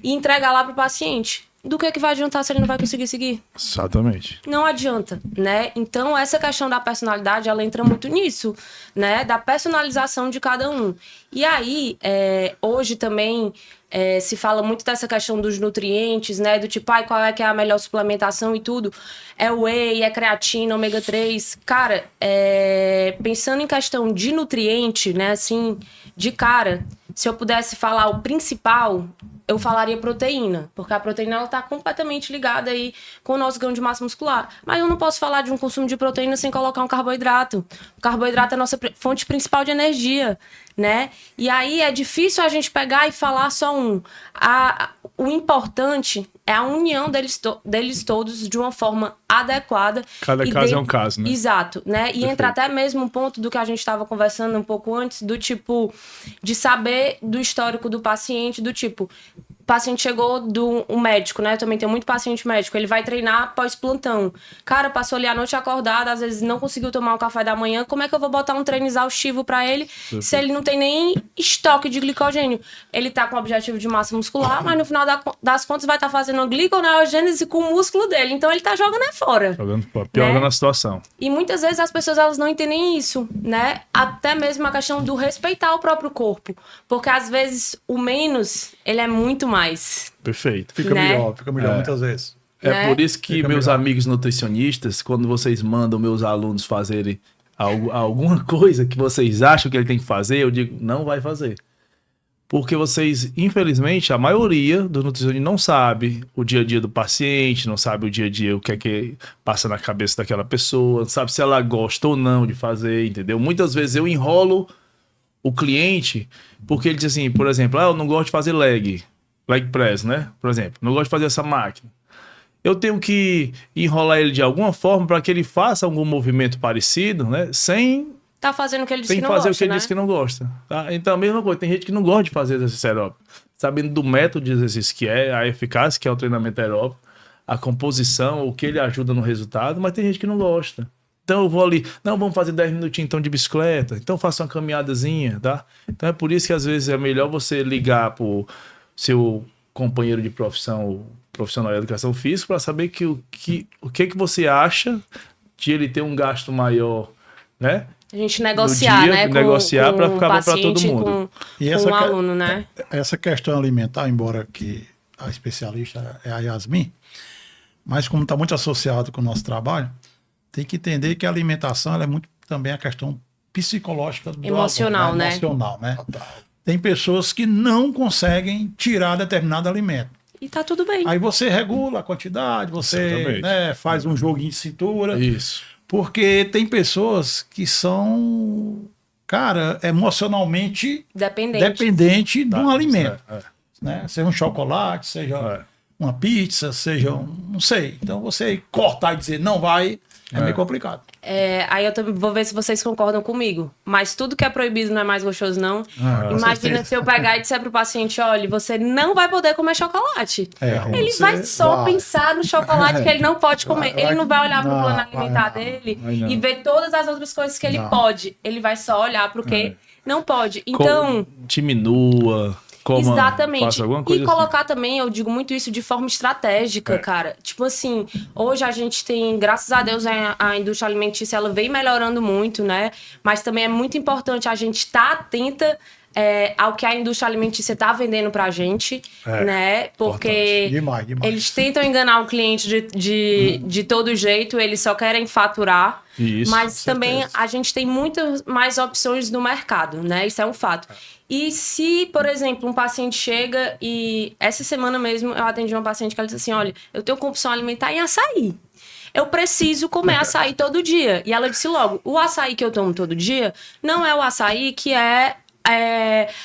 e entregar lá pro paciente. Do que vai adiantar se ele não vai conseguir seguir? Exatamente. Não adianta, né? Então, essa questão da personalidade, ela entra muito nisso, né? Da personalização de cada um. E aí, hoje também se fala muito dessa questão dos nutrientes, né? Do tipo, qual é que é a melhor suplementação e tudo. É whey, é creatina, ômega 3. Cara, pensando em questão de nutriente, né? Assim, de cara, se eu pudesse falar o principal, eu falaria proteína, porque a proteína ela tá completamente ligada aí com o nosso ganho de massa muscular. Mas eu não posso falar de um consumo de proteína sem colocar um carboidrato. O carboidrato é a nossa fonte principal de energia, né? E aí é difícil a gente pegar e falar só um. O importante é a união deles todos de uma forma adequada. Cada caso é um caso, né? Exato, né? E entra até mesmo um ponto do que a gente estava conversando um pouco antes, do tipo, de saber do histórico do paciente, do tipo, o paciente chegou do médico, né? Eu também tenho muito paciente médico, ele vai treinar pós-plantão. Cara, passou ali a noite acordada, às vezes não conseguiu tomar o café da manhã, como é que eu vou botar um treino exaustivo para ele se ele não tem nem estoque de glicogênio? Ele tá com objetivo de massa muscular, mas no final das contas vai estar fazendo uma gliconeogênese com o músculo dele, então ele tá jogando fora. Piorando, né? a situação. E muitas vezes as pessoas elas não entendem isso, né? Até mesmo a questão do respeitar o próprio corpo. Porque às vezes o menos, ele é muito mais. Perfeito. Fica Né? melhor muitas vezes. Né? Por isso que Fica meus melhor. amigos nutricionistas, quando vocês mandam meus alunos fazerem alguma coisa que vocês acham que ele tem que fazer, eu digo, não vai fazer. Porque vocês, infelizmente, a maioria dos nutricionistas não sabe o dia a dia do paciente, não sabe o dia a dia, o que é que passa na cabeça daquela pessoa, não sabe se ela gosta ou não de fazer, entendeu? Muitas vezes eu enrolo o cliente porque ele diz assim, por exemplo, eu não gosto de fazer leg press, né? Por exemplo, não gosto de fazer essa máquina. Eu tenho que enrolar ele de alguma forma para que ele faça algum movimento parecido, né? Sem Tá fazendo o que ele disse sem que não fazer gosta, o que ele né? disse que não gosta. Tá? Então, a mesma coisa, tem gente que não gosta de fazer exercício aeróbico. Sabendo do método de exercício que é, a eficácia que é o treinamento aeróbico, a composição, o que ele ajuda no resultado, mas tem gente que não gosta. Então eu vou ali, não, vamos fazer 10 minutinhos então de bicicleta, então faça uma caminhadazinha, tá? Então é por isso que às vezes é melhor você ligar pro seu companheiro de profissão, o profissional de educação física, para saber o que você acha de ele ter um gasto maior, né? A gente negociar, né? Negociar para ficar bom para todo paciente, mundo. E com o aluno, né? Essa questão alimentar, embora que a especialista é a Yasmin, mas como está muito associado com o nosso trabalho, tem que entender que a alimentação ela é muito também a questão psicológica do Emocional, aluno, né? Emocional, né? Tem pessoas que não conseguem tirar determinado alimento. E tá tudo bem. Aí você regula a quantidade, você Exatamente. né, faz um joguinho de cintura. Isso. Porque tem pessoas que são, cara, emocionalmente dependente de um alimento. Né? Seja um chocolate, seja uma pizza, seja não sei. Então você cortar e dizer não vai é meio complicado. Aí eu também vou ver se vocês concordam comigo. Mas tudo que é proibido não é mais gostoso, não. Imagina se eu pegar e disser pro paciente, olha, você não vai poder comer chocolate. Ele vai só pensar no chocolate que ele não pode comer. Ele não vai olhar pro plano alimentar dele e ver todas as outras coisas que ele pode. Ele vai só olhar pro que não pode. Então... Diminua... Exatamente. E colocar também, eu digo muito isso de forma estratégica, cara. Tipo assim, hoje a gente tem, graças a Deus, a indústria alimentícia, ela vem melhorando muito, né? Mas também é muito importante a gente estar atenta ao que a indústria alimentícia tá vendendo pra gente, né? Porque demais. Eles tentam enganar o cliente de todo jeito, eles só querem faturar. Isso, mas também a gente tem muitas mais opções no mercado, né? Isso é um fato. E se, por exemplo, um paciente chega e... Essa semana mesmo eu atendi uma paciente que ela disse assim, olha, eu tenho compulsão alimentar em açaí. Eu preciso comer açaí todo dia. E ela disse logo, o açaí que eu tomo todo dia não é o açaí que é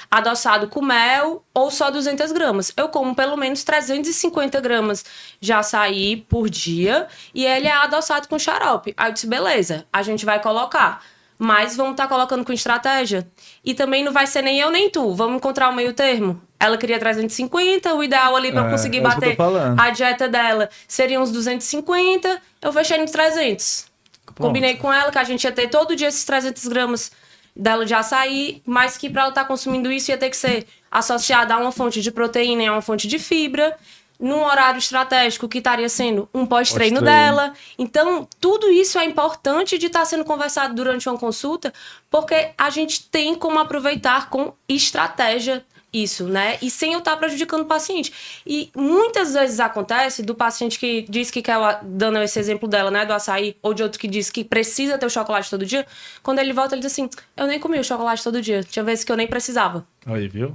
adoçado com mel ou só 200 gramas. Eu como pelo menos 350 gramas de açaí por dia e ele é adoçado com xarope. Aí eu disse, beleza, a gente vai colocar. Mas vamos estar colocando com estratégia. E também não vai ser nem eu nem tu. Vamos encontrar o meio termo. Ela queria 350, o ideal ali para conseguir bater a dieta dela seria uns 250. Eu fechei no 300. Pronto. Combinei com ela que a gente ia ter todo dia esses 300 gramas dela de açaí, mas que para ela estar consumindo isso ia ter que ser associada a uma fonte de proteína e a uma fonte de fibra, num horário estratégico que estaria sendo um pós-treino dela. Então, tudo isso é importante de estar sendo conversado durante uma consulta, porque a gente tem como aproveitar com estratégia isso, né? E sem eu estar prejudicando o paciente. E muitas vezes acontece do paciente que diz que quer, dando esse exemplo dela, né, do açaí, ou de outro que diz que precisa ter o chocolate todo dia, quando ele volta ele diz assim, eu nem comi o chocolate todo dia, tinha vezes que eu nem precisava. Aí, viu?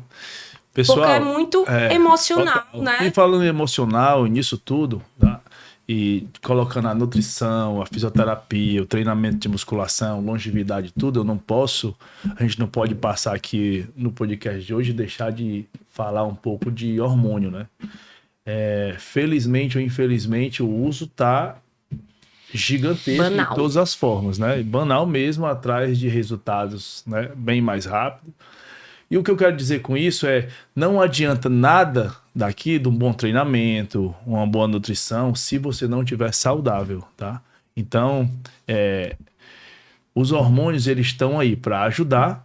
Pessoal, porque é muito emocional, né? E falando em emocional, nisso tudo, tá? E colocando a nutrição, a fisioterapia, o treinamento de musculação, longevidade, tudo, a gente não pode passar aqui no podcast de hoje e deixar de falar um pouco de hormônio, né? Felizmente ou infelizmente, o uso tá gigantesco de todas as formas, né? E banal mesmo, atrás de resultados, né, bem mais rápido. E o que eu quero dizer com isso não adianta nada daqui de um bom treinamento, uma boa nutrição, se você não estiver saudável, tá? Então, os hormônios, eles estão aí para ajudar,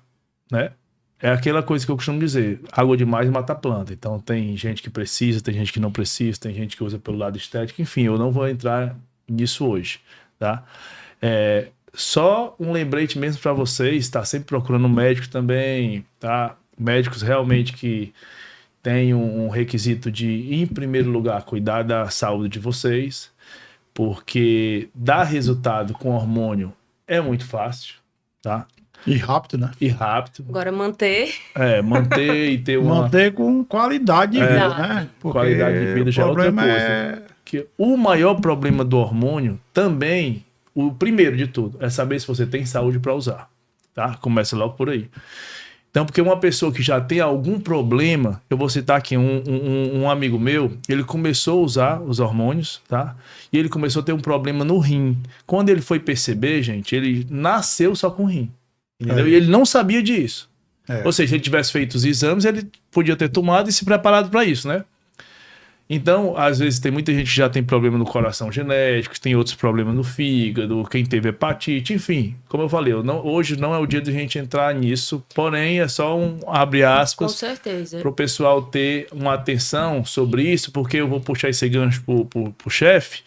né? É aquela coisa que eu costumo dizer, água demais mata a planta. Então, tem gente que precisa, tem gente que não precisa, tem gente que usa pelo lado estético, enfim, eu não vou entrar nisso hoje, tá? Só um lembrete mesmo para vocês, tá sempre procurando um médico também, tá? Médicos realmente que têm um requisito de, em primeiro lugar, cuidar da saúde de vocês, porque dar resultado com hormônio é muito fácil, tá? E rápido, né? e rápido. Agora manter. Manter e ter uma Manter com qualidade de vida, né? Porque qualidade de vida já é o outra problema coisa. Que o maior problema do hormônio também, o primeiro de tudo, é saber se você tem saúde para usar, tá? Começa logo por aí. Então, porque uma pessoa que já tem algum problema, eu vou citar aqui um amigo meu, ele começou a usar os hormônios, tá? E ele começou a ter um problema no rim. Quando ele foi perceber, gente, ele nasceu só com rim, entendeu? E ele não sabia disso. Ou seja, se ele tivesse feito os exames, ele podia ter tomado e se preparado para isso, né? Então, às vezes, tem muita gente que já tem problema no coração genético, tem outros problemas no fígado, quem teve hepatite, enfim. Como eu falei, hoje não é o dia de a gente entrar nisso, porém é só abre aspas, Com certeza. para o pessoal ter uma atenção sobre isso, porque eu vou puxar esse gancho pro chefe,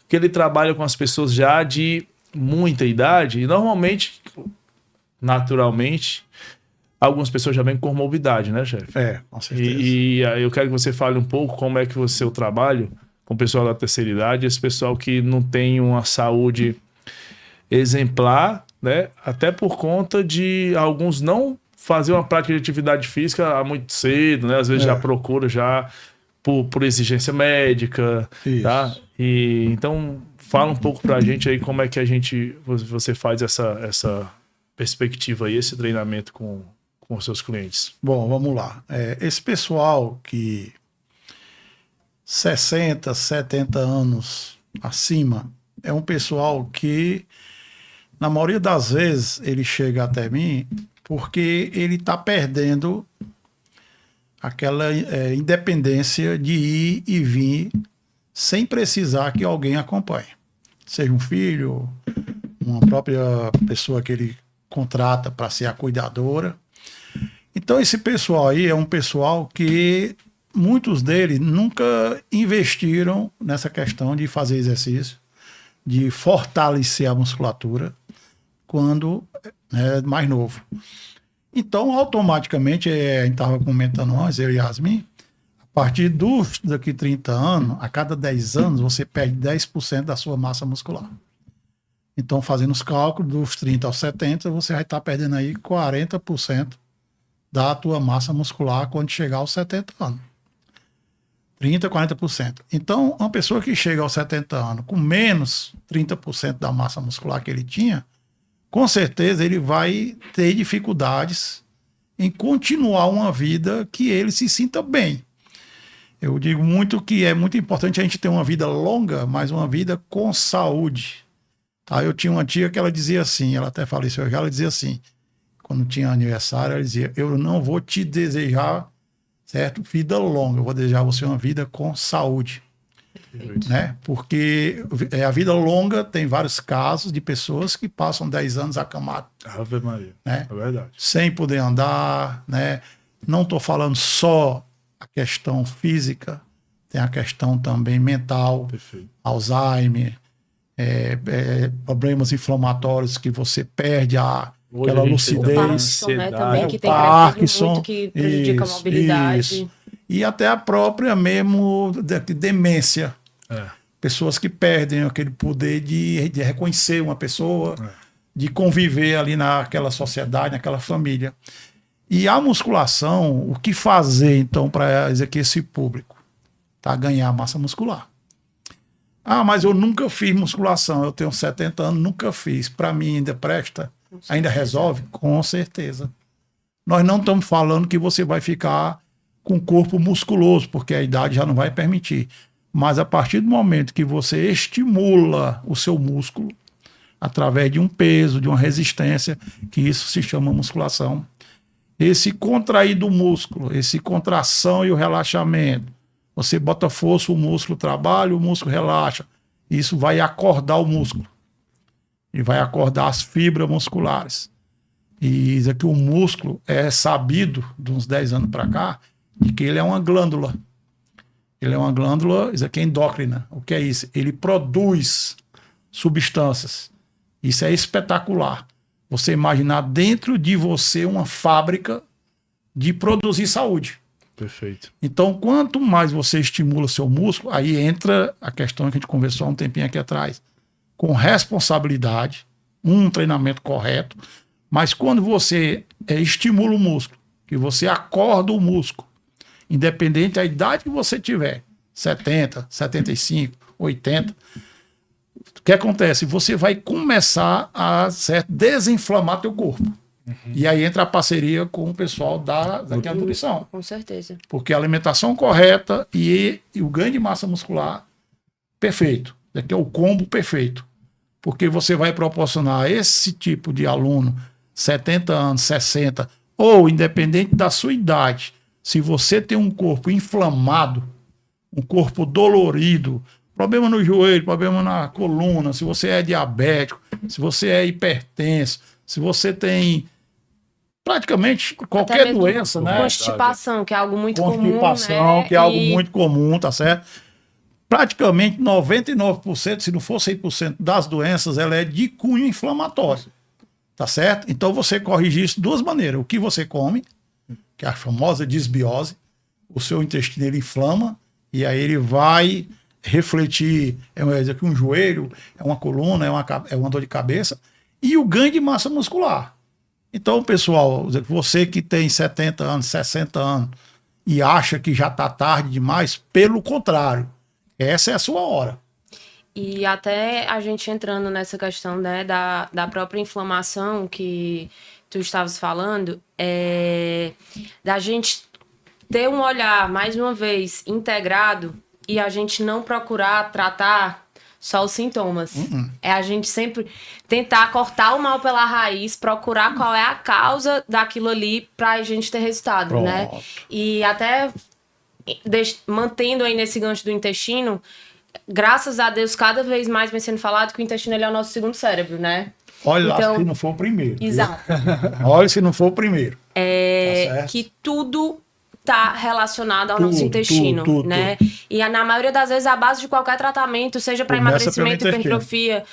que ele trabalha com as pessoas já de muita idade e normalmente, naturalmente, algumas pessoas já vêm com comorbidade, né, chefe? Com certeza. E eu quero que você fale um pouco como é que o seu trabalho com o pessoal da terceira idade, esse pessoal que não tem uma saúde exemplar, né? Até por conta de alguns não fazer uma prática de atividade física há muito cedo, né? Às vezes já procura já por exigência médica, Isso. tá? E então fala um pouco pra gente aí como é que você faz essa perspectiva aí, esse treinamento com os seus clientes. Bom, vamos lá. Esse pessoal que 60, 70 anos acima, é um pessoal que, na maioria das vezes, ele chega até mim porque ele está perdendo aquela independência de ir e vir sem precisar que alguém acompanhe. Seja um filho, uma própria pessoa que ele contrata para ser a cuidadora. Então, esse pessoal aí é um pessoal que muitos deles nunca investiram nessa questão de fazer exercício, de fortalecer a musculatura quando é mais novo. Então, automaticamente, a gente estava comentando antes, eu e Yasmin, a partir daqui 30 anos, a cada 10 anos, você perde 10% da sua massa muscular. Então, fazendo os cálculos, dos 30 aos 70, você vai estar perdendo aí 40% da tua massa muscular quando chegar aos 70 anos. 30%, 40%. Então, uma pessoa que chega aos 70 anos com menos 30% da massa muscular que ele tinha, com certeza ele vai ter dificuldades em continuar uma vida que ele se sinta bem. Eu digo muito que é muito importante a gente ter uma vida longa, mas uma vida com saúde. Tá? Eu tinha uma tia que ela dizia assim, ela até faleceu já, ela dizia assim, quando tinha aniversário, ela dizia, eu não vou te desejar, certo, vida longa, eu vou desejar você uma vida com saúde. Né? Porque a vida longa tem vários casos de pessoas que passam 10 anos acamadas. Ave Maria, né? É verdade. Sem poder andar, né? Não estou falando só a questão física, tem a questão também mental, Perfeito. Alzheimer, problemas inflamatórios que você perde aquela lucidez. Parkinson, né, também, que tem Parkinson, muito, que prejudica a mobilidade. Isso. E até a própria mesmo demência. Pessoas que perdem aquele poder de reconhecer uma pessoa, de conviver ali naquela sociedade, naquela família. E a musculação, o que fazer então para esse público? Tá? Ganhar massa muscular. Ah, mas eu nunca fiz musculação, eu tenho 70 anos, nunca fiz. Para mim ainda presta? Ainda resolve? Com certeza. Nós não estamos falando que você vai ficar com corpo musculoso, porque a idade já não vai permitir. Mas a partir do momento que você estimula o seu músculo, através de um peso, de uma resistência, que isso se chama musculação, esse contrair do músculo, esse contração e o relaxamento, você bota força, o músculo trabalha, o músculo relaxa. Isso vai acordar o músculo. E vai acordar as fibras musculares. E isso aqui, o músculo é sabido, de uns 10 anos para cá, de que ele é uma glândula. Ele é uma glândula, isso aqui é endócrina. O que é isso? Ele produz substâncias. Isso é espetacular. Você imaginar dentro de você uma fábrica de produzir saúde. Perfeito. Então, quanto mais você estimula o seu músculo, aí entra a questão que a gente conversou há um tempinho aqui atrás. Com responsabilidade, um treinamento correto, Mas quando você estimula o músculo, que você acorda o músculo, independente da idade que você tiver, 70, 75, 80, o que acontece? Você vai começar a desinflamar teu corpo. E aí entra a parceria com o pessoal da nutrição. Com certeza. Porque a alimentação correta e o ganho de massa muscular perfeito. Daqui é o combo perfeito. Porque você vai proporcionar a esse tipo de aluno, 70 anos, 60, ou independente da sua idade, se você tem um corpo inflamado, um corpo dolorido, problema no joelho, problema na coluna, se você é diabético, se você é hipertenso, se você tem praticamente qualquer doença, né? Constipação, que é algo muito comum, Constipação, que é algo muito comum, tá certo? Praticamente 99%, se não for 100% das doenças, ela é de cunho inflamatório, tá certo? Então você corrige isso de duas maneiras. O que você come, que é a famosa disbiose, o seu intestino ele inflama e aí ele vai refletir, um joelho, é uma coluna, é uma dor de cabeça, e o ganho de massa muscular. Então, pessoal, você que tem 70 anos, 60 anos e acha que já está tarde demais, pelo contrário, essa é a sua hora. E até a gente entrando nessa questão, né, da própria inflamação que tu estavas falando, da gente ter um olhar, mais uma vez, integrado e a gente não procurar tratar só os sintomas. É a gente sempre tentar cortar o mal pela raiz, procurar qual é a causa daquilo ali pra gente ter resultado, Pronto. né? E até mantendo aí nesse gancho do intestino, graças a Deus, cada vez mais vem sendo falado que o intestino ele é o nosso segundo cérebro, né? Olha então, lá se não for o primeiro. Exato. Olha se não for o primeiro. Tá que tudo tá relacionado ao nosso intestino, tudo. né? E na maioria das vezes a base de qualquer tratamento, seja para emagrecimento, hipertrofia,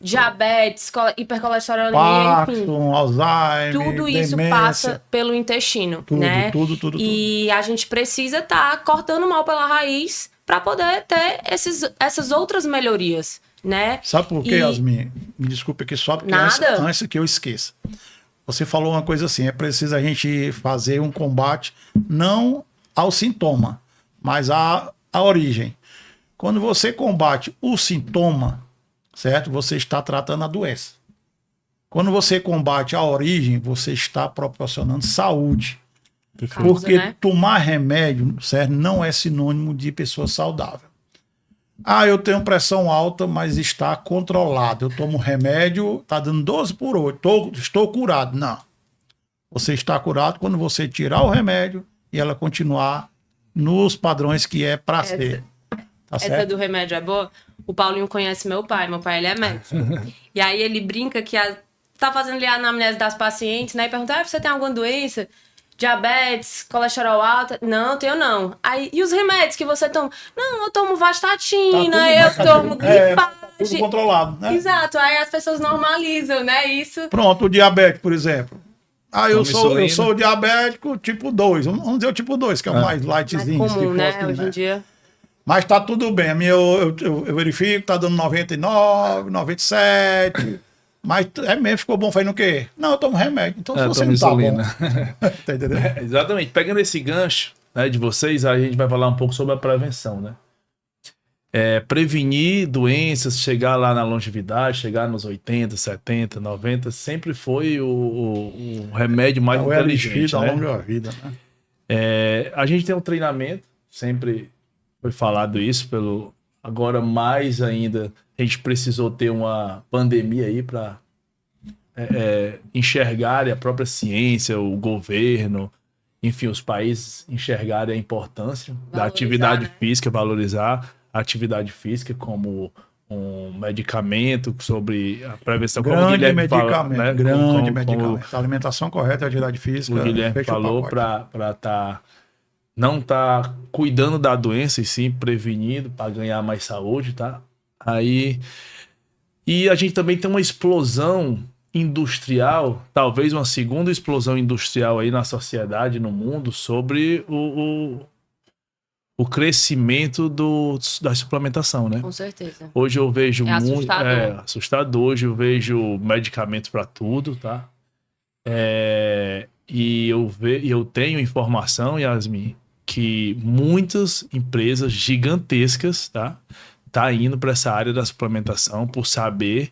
diabetes, hipercolesterolemia, enfim, Parkinson, Alzheimer, tudo isso demência, passa pelo intestino, né? Tudo. E a gente precisa estar cortando o mal pela raiz para poder ter essas outras melhorias, né? Sabe por quê, Yasmin? Me desculpe aqui só porque antes que eu esqueça. Você falou uma coisa assim, é preciso a gente fazer um combate não ao sintoma, mas à origem. Quando você combate o sintoma, certo? Você está tratando a doença. Quando você combate a origem, você está proporcionando saúde. Porque tomar remédio, certo, não é sinônimo de pessoa saudável. Eu tenho pressão alta, mas está controlado. Eu tomo remédio, está dando 12/8, estou curado. Não. Você está curado quando você tirar o remédio e ela continuar nos padrões que é para ser. Tá certo? Essa do remédio é boa? O Paulinho conhece meu pai ele é médico. E aí ele brinca que tá fazendo ali a anamnese das pacientes, né? E pergunta, você tem alguma doença? Diabetes, colesterol alto? Não, tenho não. Aí, e os remédios que você toma? Não, eu tomo vastatina, eu tomo gripagem. Tudo controlado, né? Exato, aí as pessoas normalizam, né? Isso. Pronto, o diabético, por exemplo. Eu sou diabético tipo 2. Vamos dizer o tipo 2, que é o mais lightzinho. Mais comum, né? Assim, Hoje em dia. Mas tá tudo bem. Eu verifico, tá dando 99, 97. Mas mesmo, ficou bom fazendo o quê? Não, eu tomo remédio. Então, se você não tá bom. Tá entendendo? Exatamente. Pegando esse gancho, né, de vocês, a gente vai falar um pouco sobre a prevenção, né? Prevenir doenças, chegar lá na longevidade, chegar nos 80, 70, 90, sempre foi o remédio mais inteligente, né? Né? Longa vida, né? A gente tem um treinamento, sempre foi falado isso, agora mais ainda, a gente precisou ter uma pandemia aí para enxergarem a própria ciência, o governo, enfim, os países enxergarem a importância da atividade física, valorizar a atividade física como um medicamento sobre a prevenção. Grande medicamento. A alimentação correta, a atividade física. O Guilherme falou para não tá cuidando da doença e sim prevenindo para ganhar mais saúde, tá? E a gente também tem uma explosão industrial, talvez uma segunda explosão industrial aí na sociedade, no mundo, sobre o crescimento da suplementação, né? Com certeza. Hoje eu vejo assustador. Assustador. Hoje eu vejo medicamentos para tudo, tá? E eu tenho informação, Yasmin, que muitas empresas gigantescas, tá indo para essa área da suplementação por saber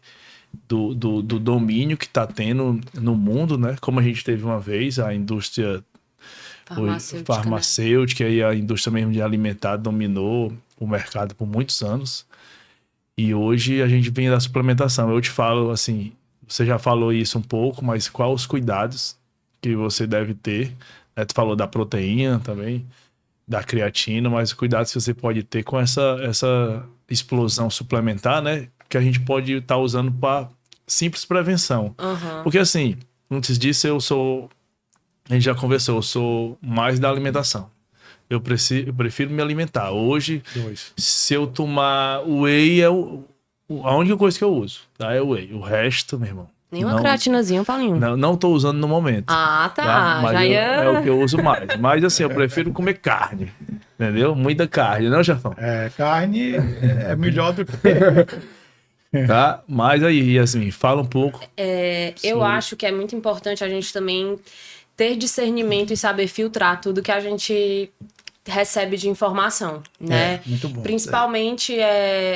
do domínio que está tendo no mundo, né? Como a gente teve uma vez, a indústria farmacêutica, né? E a indústria mesmo de alimentar dominou o mercado por muitos anos. E hoje a gente vem da suplementação. Eu te falo assim, você já falou isso um pouco, mas quais os cuidados que você deve ter? Né? Tu falou da proteína também, da creatina, mas cuidados que você pode ter com essa explosão suplementar, né? Que a gente pode estar usando para simples prevenção. Porque assim, antes disso a gente já conversou, eu sou mais da alimentação. Eu prefiro me alimentar. Hoje, se eu tomar whey, a única coisa que eu uso, tá? É o whey. O resto, meu irmão. Nenhuma creatinazinha, Paulinho? Não tô usando no momento. Ah, tá. Mas é o que eu uso mais. Mas assim, eu prefiro comer carne. Entendeu? Muita carne, não, Jafão? Carne é melhor do que... Tá? Mas aí, Yasmin, fala um pouco. Eu acho que é muito importante a gente também ter discernimento e saber filtrar tudo que a gente recebe de informação, né? Muito bom. Principalmente,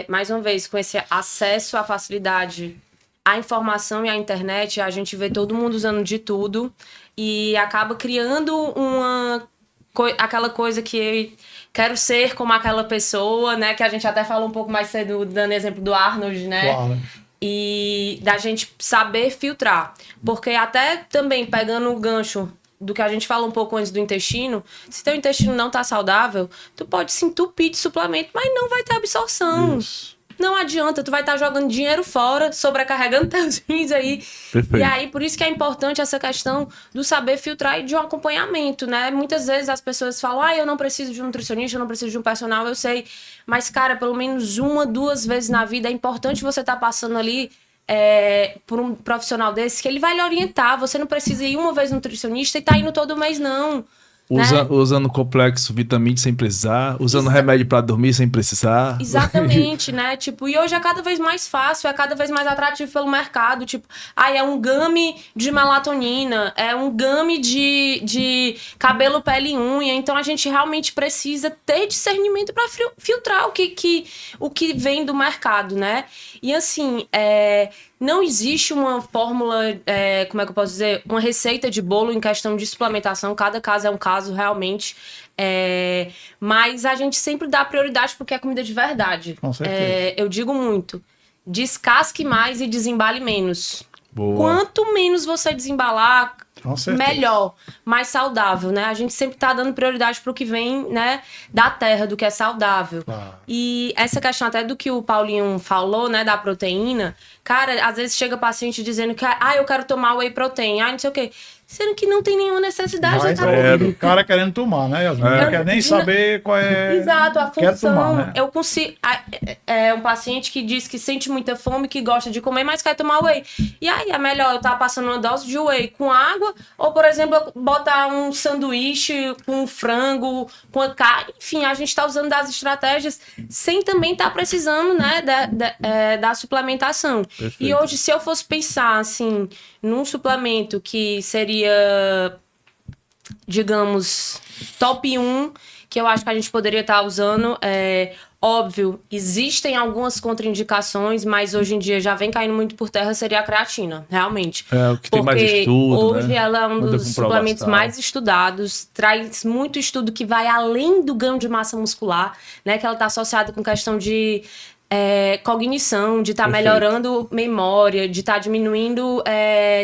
mais uma vez, com esse acesso à facilidade à informação e à internet, a gente vê todo mundo usando de tudo e acaba criando aquela coisa que quero ser como aquela pessoa, né? Que a gente até falou um pouco mais cedo, dando exemplo do Arnold, né? Claro. E da gente saber filtrar. Porque até também pegando o gancho do que a gente falou um pouco antes do intestino, se teu intestino não tá saudável, tu pode se entupir de suplemento, mas não vai ter absorção. Isso. Não adianta, tu vai estar jogando dinheiro fora, sobrecarregando teus rins aí. Perfeito. E aí, por isso que é importante essa questão do saber filtrar e de um acompanhamento, né? Muitas vezes as pessoas falam, eu não preciso de um nutricionista, eu não preciso de um personal, eu sei. Mas, cara, pelo menos 1, 2 vezes na vida é importante você estar passando ali por um profissional desse, que ele vai lhe orientar. Você não precisa ir uma vez no nutricionista e tá indo todo mês, não. Usando complexo vitamina sem precisar, usando remédio para dormir sem precisar. Exatamente, né? Tipo, e hoje é cada vez mais fácil, é cada vez mais atrativo pelo mercado. Tipo, é um gummy de melatonina, é um gummy de cabelo, pele e unha. Então a gente realmente precisa ter discernimento para filtrar o que vem do mercado, né? E assim, não existe uma fórmula, como é que eu posso dizer? Uma receita de bolo em questão de suplementação. Cada caso é um caso, realmente. Mas a gente sempre dá prioridade porque é comida de verdade. Com certeza. Eu digo muito. Descasque mais e desembale menos. Boa. Quanto menos você desembalar, Com certeza. melhor, mais saudável, né? A gente sempre tá dando prioridade pro que vem, né, da terra, do que é saudável. Claro. E essa questão até do que o Paulinho falou, né, da proteína, cara, às vezes chega paciente dizendo que, eu quero tomar whey protein, não sei o quê. Sendo que não tem nenhuma necessidade. Mas né, o cara querendo tomar, né, Yasmin? Não quer nem saber qual é... Exato, a Quer função. tomar, né? Eu consigo. É um paciente que diz que sente muita fome, que gosta de comer, mas quer tomar whey. E aí, é melhor eu estar passando uma dose de whey com água, ou, por exemplo, eu botar um sanduíche com frango, com a carne. Enfim, a gente está usando das estratégias sem também estar precisando, né, da suplementação. Perfeito. E hoje, se eu fosse pensar, assim, num suplemento que seria, digamos, top 1, que eu acho que a gente poderia estar usando, óbvio, existem algumas contraindicações, mas hoje em dia já vem caindo muito por terra, seria a creatina, realmente. O que tem mais estudo, hoje, né? Ela é um dos suplementos mais estudados, traz muito estudo que vai além do ganho de massa muscular, né? Que ela está associada com questão de cognição, de estar melhorando memória, de estar diminuindo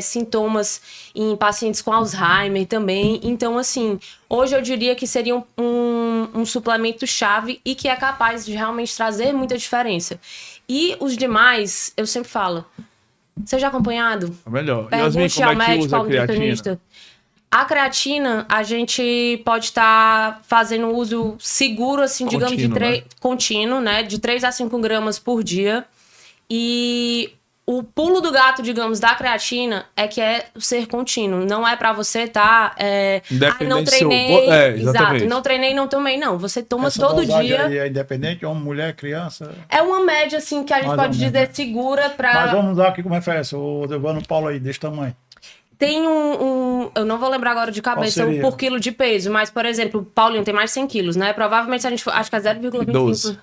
sintomas em pacientes com Alzheimer também. Então, assim, hoje eu diria que seria um suplemento-chave e que é capaz de realmente trazer muita diferença. E os demais, eu sempre falo, seja acompanhado. É melhor. Yasmin, Pergunte ao médico, ao nutricionista. A creatina, a gente pode estar fazendo uso seguro, assim, digamos, contínuo, né? De 3 a 5 gramas por dia. E o pulo do gato, digamos, da creatina é que é ser contínuo. Não é pra você não treinei. Exato, não treinei, não tomei, não. Você toma todo dia. Aí é independente, homem, mulher, criança. É uma média, assim, que a gente pode dizer segura pra. Mas vamos dar aqui como referência. O Devano Paulo aí, desse tamanho. Tem eu não vou lembrar agora de cabeça seria? por quilo de peso, mas, por exemplo, o Paulinho tem mais de 100 quilos, né? Provavelmente se a gente for, acho que é 0,25.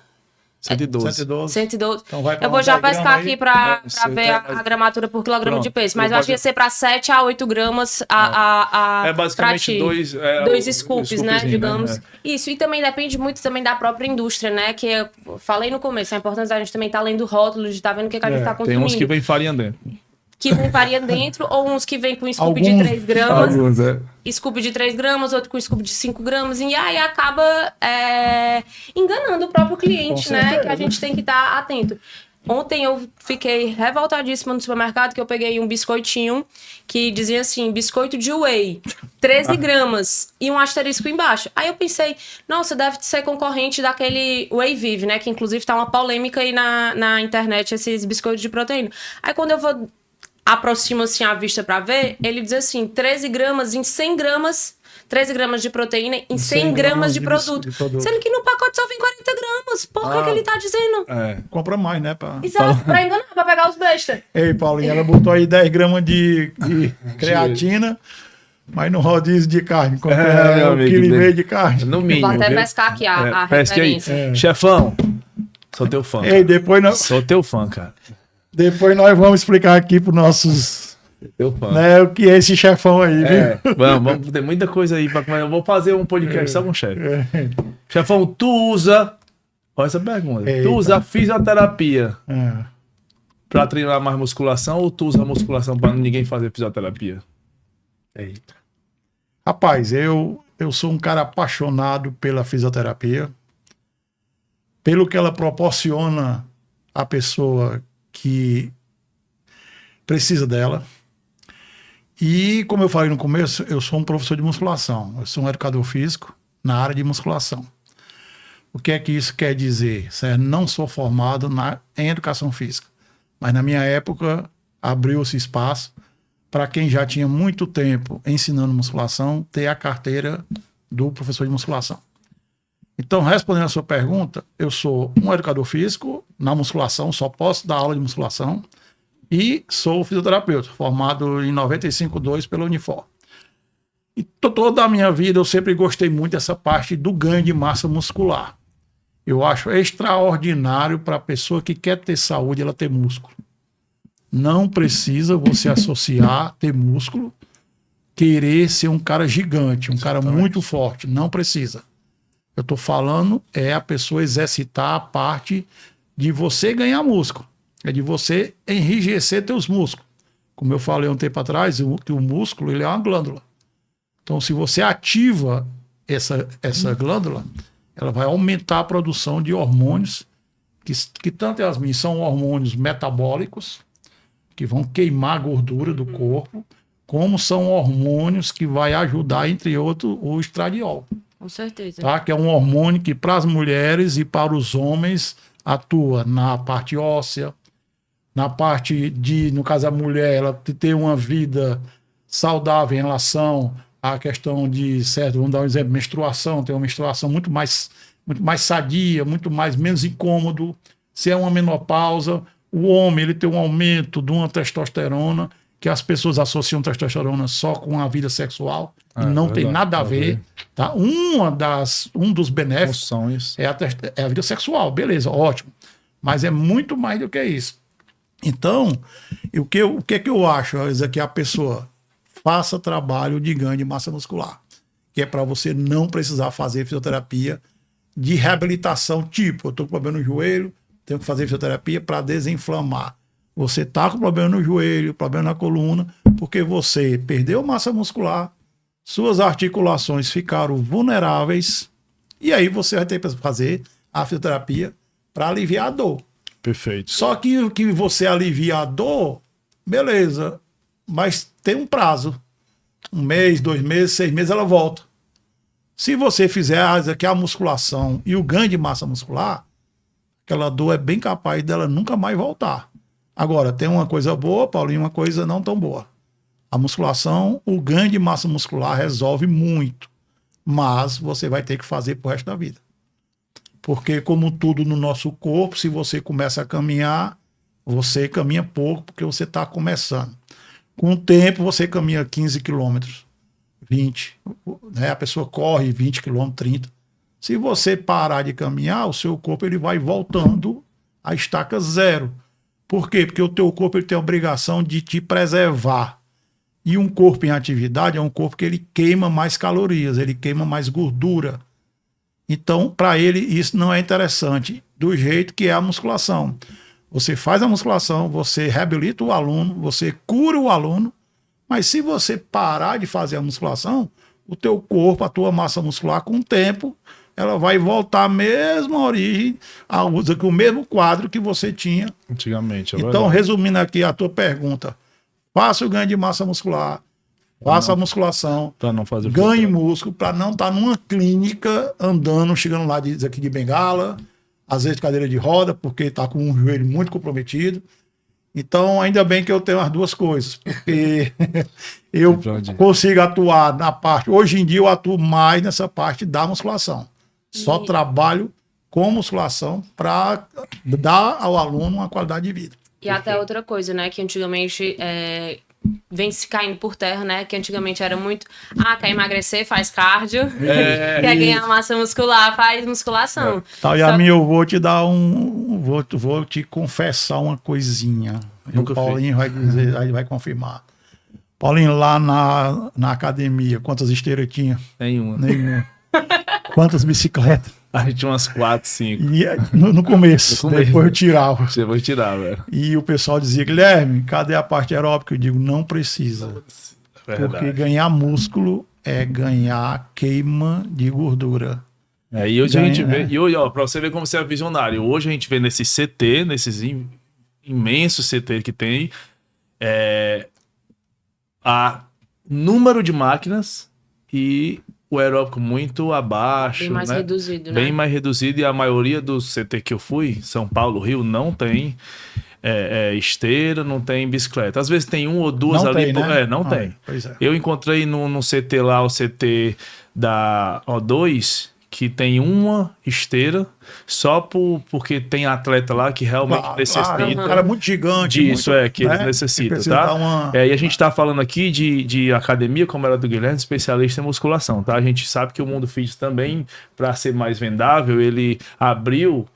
112. 112. 112. Então vai pra Eu vou uns já 10 pescar gramas aqui aí. pra Não, ver a gramatura por quilograma de Pronto, peso, mas eu eu acho que ia posso- ser pra 7 a 8 gramas É basicamente pra ti. dois... Dois scoops, né? scoopzinho, Digamos. É. Isso, e também depende muito também da própria indústria, né? Que eu falei no começo, a importância da gente também estar lendo rótulos, de estar vendo o que a gente tá Tem consumindo. uns que vem farinha dentro. Que vem farinha dentro, ou uns que vem com scoop de Alguns- 3 gramas. Alguns, é. Scoop de 3 gramas, outro com scoop de 5 gramas, e aí acaba enganando o próprio cliente, Com né? certeza. Que a gente tem que estar atento. Ontem eu fiquei revoltadíssima no supermercado que eu peguei um biscoitinho que dizia assim, biscoito de whey, 13 gramas e um asterisco embaixo. Aí eu pensei, nossa, deve ser concorrente daquele Whey Vive, né? Que inclusive tá uma polêmica aí na internet, esses biscoitos de proteína. Aí quando eu vou aproximo assim a vista pra ver, ele diz assim, 13 gramas em 100 gramas, 13 gramas de proteína em 100 gramas de produto. Sendo que no pacote só vem 40 gramas. Por que ele tá dizendo? É. Compra mais, né? Pra... Exato, pra enganar, pra pegar os bestas. Ei, Paulinho, ela botou aí 10 gramas de creatina, mas no rodízio de carne. Quanto é meu um amigo, quilo e bem- meio de carne. No Vou mínimo, até viu? pescar aqui a Pesque aí. referência. Chefão, sou teu fã. Ei, depois Sou teu fã, cara. nós vamos explicar aqui para nossos, Teu fã. né, o que é esse chefão aí, viu? É, vamos ter muita coisa aí pra comer. Eu vou fazer um podcast só com o chefe. Chefão, tu usa... Olha essa pergunta. Eita. Tu usa fisioterapia É. pra treinar mais musculação ou tu usa a musculação pra ninguém fazer fisioterapia? Eita. Rapaz, eu sou um cara apaixonado pela fisioterapia, pelo que ela proporciona à pessoa que precisa dela. E, como eu falei no começo, eu sou um professor de musculação. Eu sou um educador físico na área de musculação. O que é que isso quer dizer? Não sou formado em educação física, mas na minha época abriu-se espaço para quem já tinha muito tempo ensinando musculação ter a carteira do professor de musculação. Então, respondendo a sua pergunta, eu sou um educador físico na musculação, só posso dar aula de musculação, e sou fisioterapeuta, formado em 95/2 pela Unifor. E toda a minha vida eu sempre gostei muito dessa parte do ganho de massa muscular. Eu acho extraordinário para a pessoa que quer ter saúde, ela ter músculo. Não precisa você associar ter músculo, querer ser um cara gigante, um cara muito forte. Não precisa. Eu estou falando a pessoa exercitar a parte de você ganhar músculo. É de você enrijecer teus músculos. Como eu falei um tempo atrás, que o músculo ele é uma glândula. Então, se você ativa essa glândula, ela vai aumentar a produção de hormônios, que tanto são hormônios metabólicos, que vão queimar a gordura do corpo, como são hormônios que vai ajudar, entre outros, o estradiol. Com certeza. Tá? Que é um hormônio que para as mulheres e para os homens atua na parte óssea, na parte de, no caso a mulher, ela ter uma vida saudável em relação à questão de, certo, vamos dar um exemplo, menstruação, ter uma menstruação muito mais sadia, menos incômodo. Se é uma menopausa, o homem ele tem um aumento de uma testosterona, que as pessoas associam testosterona só com a vida sexual, e não tem nada a ver. Tá? Um dos benéficos Funções. é a vida sexual, beleza, ótimo. Mas é muito mais do que isso. Então, o que eu acho? É que a pessoa faça trabalho de ganho de massa muscular, que é para você não precisar fazer fisioterapia de reabilitação, tipo, eu estou com problema no joelho, tenho que fazer fisioterapia para desinflamar. Você está com problema no joelho, problema na coluna, porque você perdeu massa muscular, suas articulações ficaram vulneráveis, e aí você vai ter que fazer a fisioterapia para aliviar a dor. Perfeito. Só que você alivia a dor, beleza, mas tem um prazo. 1 mês, 2 meses, 6 meses, ela volta. Se você fizer aqui a musculação e o ganho de massa muscular, aquela dor é bem capaz dela nunca mais voltar. Agora, tem uma coisa boa, Paulinho, uma coisa não tão boa. A musculação, o ganho de massa muscular resolve muito, mas você vai ter que fazer pro resto da vida. Porque, como tudo no nosso corpo, se você começa a caminhar, você caminha pouco porque você está começando. Com o tempo, você caminha 15 quilômetros, 20. Né? A pessoa corre 20 quilômetros, 30. Se você parar de caminhar, o seu corpo ele vai voltando à estaca zero. Por quê? Porque o teu corpo ele tem a obrigação de te preservar. E um corpo em atividade é um corpo que ele queima mais calorias, ele queima mais gordura. Então, para ele, isso não é interessante, do jeito que é a musculação. Você faz a musculação, você reabilita o aluno, você cura o aluno, mas se você parar de fazer a musculação, o teu corpo, a tua massa muscular, com o tempo, ela vai voltar à mesma origem, o mesmo quadro que você tinha. Antigamente, Então, verdade. resumindo aqui a tua pergunta, faça o ganho de massa muscular, faça a musculação, Pra não fazer ganhe músculo, para não estar numa clínica andando, chegando lá aqui de bengala, às vezes de cadeira de roda, porque está com um joelho muito comprometido. Então, ainda bem que eu tenho as duas coisas, porque eu consigo atuar na parte. Hoje em dia, eu atuo mais nessa parte da musculação. Só trabalho com musculação para dar ao aluno uma qualidade de vida. E até outra coisa, né? Que antigamente vem se caindo por terra, né? Que antigamente era muito. Quer emagrecer, faz cardio. Quer ganhar massa muscular, faz musculação. Tá, e a mim, eu vou te dar vou te confessar uma coisinha. O Paulinho vai dizer, aí vai confirmar. Paulinho, lá na academia, quantas esteiras tinha? Nenhuma. Quantas bicicletas? A gente tinha umas 4, 5. E, no começo, depois eu tirava. Você vai tirar, velho. E o pessoal dizia, Guilherme, cadê a parte aeróbica? Eu digo, não precisa. Porque ganhar músculo é ganhar queima de gordura. E hoje a gente vê, e hoje, ó, pra você ver como você é visionário, hoje a gente vê nesses CT, nesses imensos CT que tem, a número de máquinas e o aeróbico muito abaixo, bem mais reduzido, né? Bem mais reduzido, e a maioria dos CT que eu fui, São Paulo, Rio, não tem esteira, não tem bicicleta. Às vezes tem um ou duas não ali. Tem, né? Não tem. Pois é. Eu encontrei no CT lá, o CT da O2, que tem uma esteira, só porque tem atleta lá que realmente necessita. Um cara muito gigante. Disso, que eles necessitam, tá? E a gente tá falando aqui de academia, como era do Guilherme, especialista em musculação, tá? A gente sabe que o mundo fitness também, para ser mais vendável, ele abriu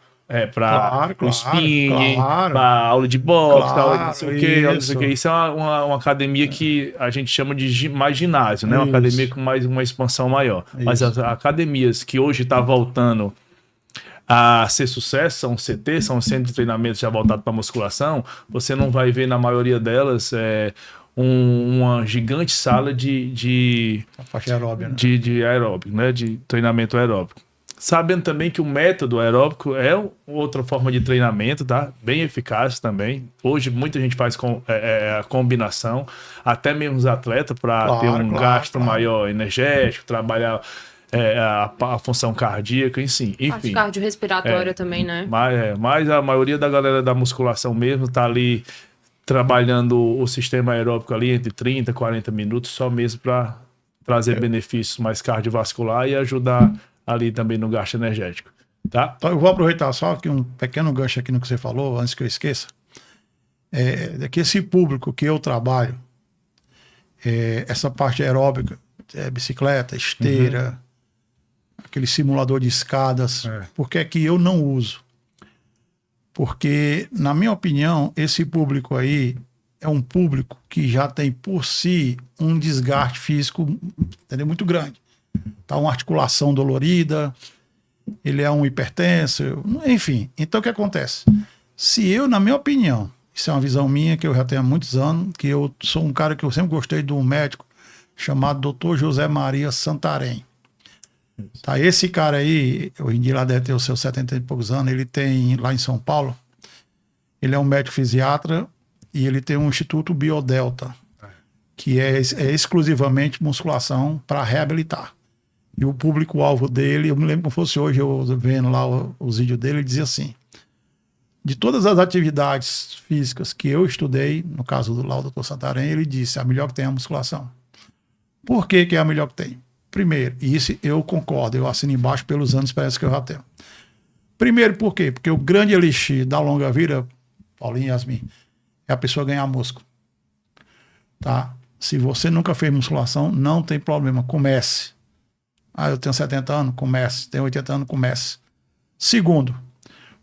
para o spinning, para aula de boxe, aula de não sei o quê, não sei o quê. Isso é uma academia que a gente chama de mais ginásio, né? Uma academia com mais uma expansão maior. Mas as academias que hoje tá voltando a ser sucesso, são CT, são centros de treinamento já voltados para musculação, você não vai ver na maioria delas uma gigante sala de aeróbica, né? de aeróbico, né? De treinamento aeróbico. Sabendo também que o método aeróbico é outra forma de treinamento, tá? Bem eficaz também. Hoje muita gente faz a combinação, até mesmo os atletas, para ter um gasto maior energético, trabalhar a função cardíaca, enfim. Parte cardiorrespiratória também, né? Mas a maioria da galera da musculação mesmo tá ali trabalhando o sistema aeróbico ali entre 30 e 40 minutos, só mesmo para trazer benefícios mais cardiovascular e ajudar ali também no gasto energético, tá? Então eu vou aproveitar só aqui um pequeno gancho aqui no que você falou, antes que eu esqueça. Que esse público que eu trabalho, essa parte aeróbica, bicicleta, esteira, aquele simulador de escadas, por que é que eu não uso? Porque, na minha opinião, esse público aí é um público que já tem por si um desgaste físico, entendeu, muito grande. Tá uma articulação dolorida, ele é um hipertenso, enfim. Então o que acontece? Se eu, na minha opinião, isso é uma visão minha que eu já tenho há muitos anos, que eu sou um cara que eu sempre gostei de um médico chamado Dr. José Maria Santarém. Tá, esse cara aí, hoje em dia lá deve ter os seus 70 e poucos anos, ele tem lá em São Paulo, ele é um médico fisiatra e ele tem um Instituto Biodelta, que é exclusivamente musculação para reabilitar. E o público-alvo dele, eu me lembro como fosse hoje, eu vendo lá os vídeos dele, ele dizia assim, de todas as atividades físicas que eu estudei, no caso do lá, o Dr. Santarém, ele disse, a melhor que tem é a musculação. Por que é a melhor que tem? Primeiro, e isso eu concordo, eu assino embaixo pelos anos de experiência que eu já tenho. Primeiro, por quê? Porque o grande elixir da longa vida, Paulinho e Yasmin, é a pessoa ganhar músculo. tá? Se você nunca fez musculação, não tem problema, comece. Ah, eu tenho 70 anos, comece. Tenho 80 anos, comece. Segundo,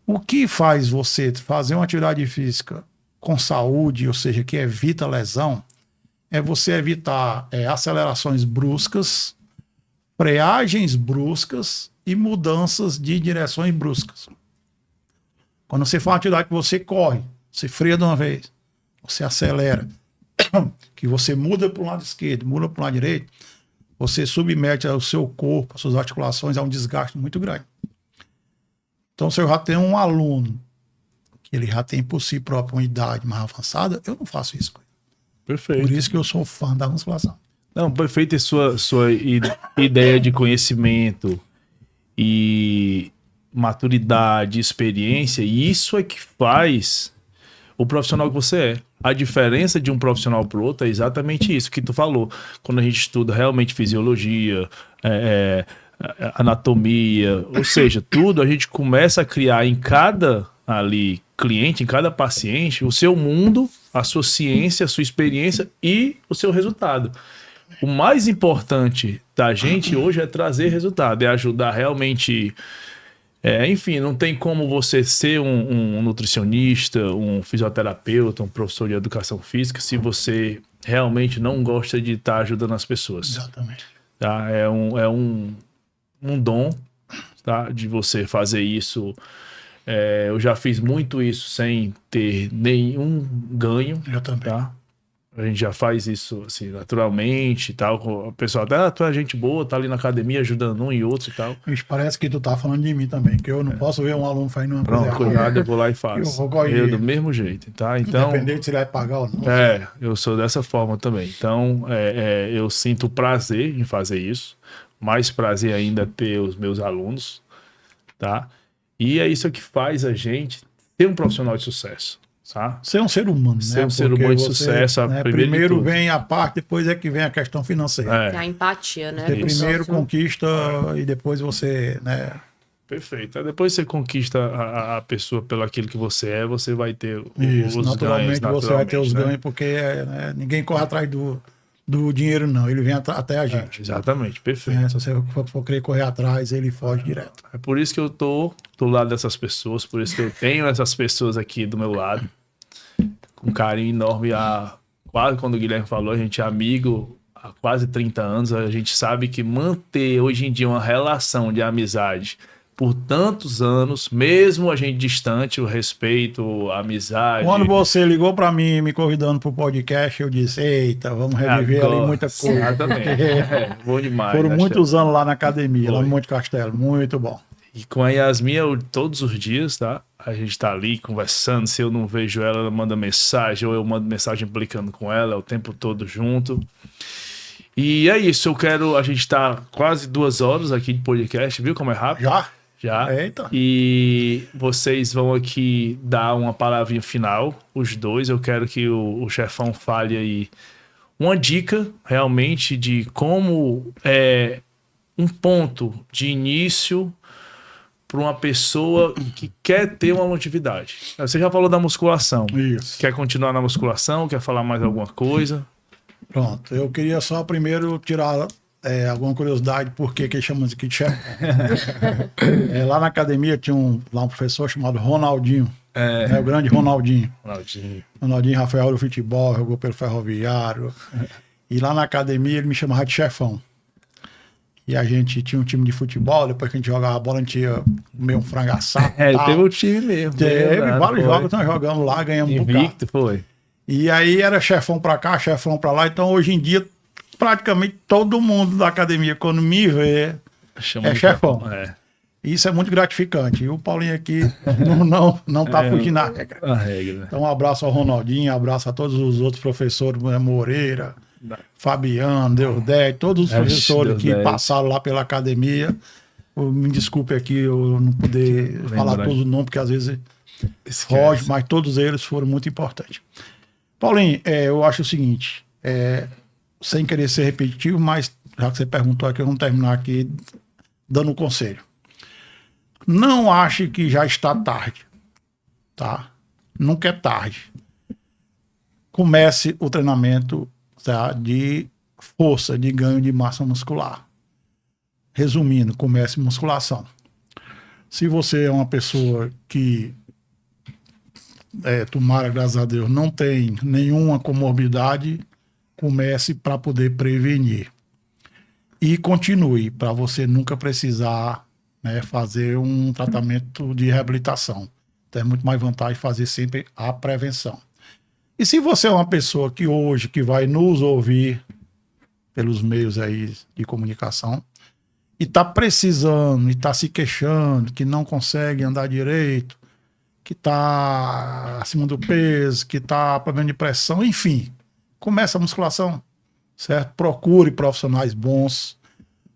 o que faz você fazer uma atividade física com saúde, ou seja, que evita lesão, é você evitar acelerações bruscas, freagens bruscas e mudanças de direções bruscas. Quando você faz uma atividade que você corre, você freia de uma vez, você acelera, que você muda para o lado esquerdo, muda para o lado direito, você submete o seu corpo, as suas articulações a um desgaste muito grande. Então, se eu já tenho um aluno que ele já tem por si próprio uma idade mais avançada, eu não faço isso. Perfeito. Por isso que eu sou fã da musculação. Não, perfeito. Sua ideia de conhecimento e maturidade, experiência, e isso é que faz o profissional que você é. A diferença de um profissional para o outro é exatamente isso que tu falou. Quando a gente estuda realmente fisiologia, anatomia, ou seja, tudo, a gente começa a criar em cada ali cliente, em cada paciente, o seu mundo, a sua ciência, a sua experiência e o seu resultado. O mais importante da gente hoje é trazer resultado, é ajudar realmente. Enfim, não tem como você ser um nutricionista, um fisioterapeuta, um professor de educação física, se você realmente não gosta de estar ajudando as pessoas. Exatamente. Tá? É um dom, tá? De você fazer isso. Eu já fiz muito isso sem ter nenhum ganho. Eu também. Tá? A gente já faz isso assim, naturalmente e tal. O pessoal até, tu é gente boa, tá ali na academia ajudando um e outro e tal. Isso parece que tu tá falando de mim também, que eu não posso ver um aluno fazendo uma coisa Pronto, errada. cuidado, eu vou lá e Eu faço. vou corrigir. Eu do mesmo jeito, tá? Então, Independente se ele vai pagar ou não. eu sou dessa forma também. Então, eu sinto prazer em fazer isso. Mais prazer ainda ter os meus alunos, tá? E é isso que faz a gente ter um profissional de sucesso, tá? Ser um ser humano, Ser né? um ser Porque humano de você, sucesso, né, primeiro de primeiro tudo. vem a parte, depois é que vem a questão financeira. É a empatia, né? Você do primeiro sócio. conquista e depois você, né? Perfeito. Aí depois você conquista a pessoa pelo aquilo que você é, você vai ter Isso, os naturalmente ganhos. você vai ter os né? ganhos, porque né, ninguém corre atrás do dinheiro, não. Ele vem até a gente. Exatamente, Né? perfeito. Se você for querer correr atrás, ele foge direto. É por isso que eu tô do lado dessas pessoas, por isso que eu tenho essas pessoas aqui do meu lado, com carinho enorme. Quase quando o Guilherme falou, a gente é amigo há quase 30 anos, a gente sabe que manter hoje em dia uma relação de amizade por tantos anos, mesmo a gente distante, o respeito, a amizade. Quando você ligou para mim me convidando para o podcast, eu disse: eita, vamos reviver ali muita coisa. Exatamente. Bom demais. Foram acho muitos anos lá na academia, lá Foi. no Monte Castelo. Muito bom. E com a Yasmin, todos os dias, tá? A gente tá ali conversando. Se eu não vejo ela, ela manda mensagem, ou eu mando mensagem implicando com ela, o tempo todo junto. E é isso, a gente tá quase 2 horas aqui de podcast, viu como é rápido? Já? Já. Eita. E vocês vão aqui dar uma palavrinha final, os dois. Eu quero que o chefão fale aí uma dica realmente de como é um ponto de início para uma pessoa que quer ter uma longevidade. Você já falou da musculação. Isso. Quer continuar na musculação? Quer falar mais alguma coisa? Pronto. Eu queria só primeiro tirar alguma curiosidade, por que eles chamam isso aqui de chefe. Lá na academia tinha um professor chamado Ronaldinho. O grande Ronaldinho. Ronaldinho Rafael do futebol, jogou pelo Ferroviário. E lá na academia ele me chamava de chefão. E a gente tinha um time de futebol, depois que a gente jogava a bola, a gente ia comer um frango assado. Teve um time mesmo. Teve vários jogos que nós jogamos lá, ganhamos um bocado. Invicto, foi. E aí era chefão pra cá, chefão pra lá. Então hoje em dia, praticamente todo mundo da academia, quando me vê, é chefão. Isso é muito gratificante. E o Paulinho aqui não tá fugindo da regra. A regra. Então um abraço ao Ronaldinho, um abraço a todos os outros professores, Moreira, Fabiano, Deusdé, todos os professores que passaram lá pela academia. Me desculpe aqui eu não poder falar todos os nomes, porque às vezes foge, mas todos eles foram muito importantes. Paulinho, eu acho o seguinte, sem querer ser repetitivo, mas já que você perguntou aqui, vamos terminar aqui dando um conselho. Não ache que já está tarde, tá? Nunca é tarde. Comece o treinamento tá, de força, de ganho de massa muscular. Resumindo, comece musculação. Se você é uma pessoa que, tomara, graças a Deus, não tem nenhuma comorbidade, comece para poder prevenir. E continue, para você nunca precisar, né, fazer um tratamento de reabilitação. Então é muito mais vantagem fazer sempre a prevenção. E se você é uma pessoa que hoje, que vai nos ouvir pelos meios aí de comunicação, e está precisando, e está se queixando, que não consegue andar direito, que está acima do peso, que está com problema de pressão, enfim, comece a musculação, certo? Procure profissionais bons,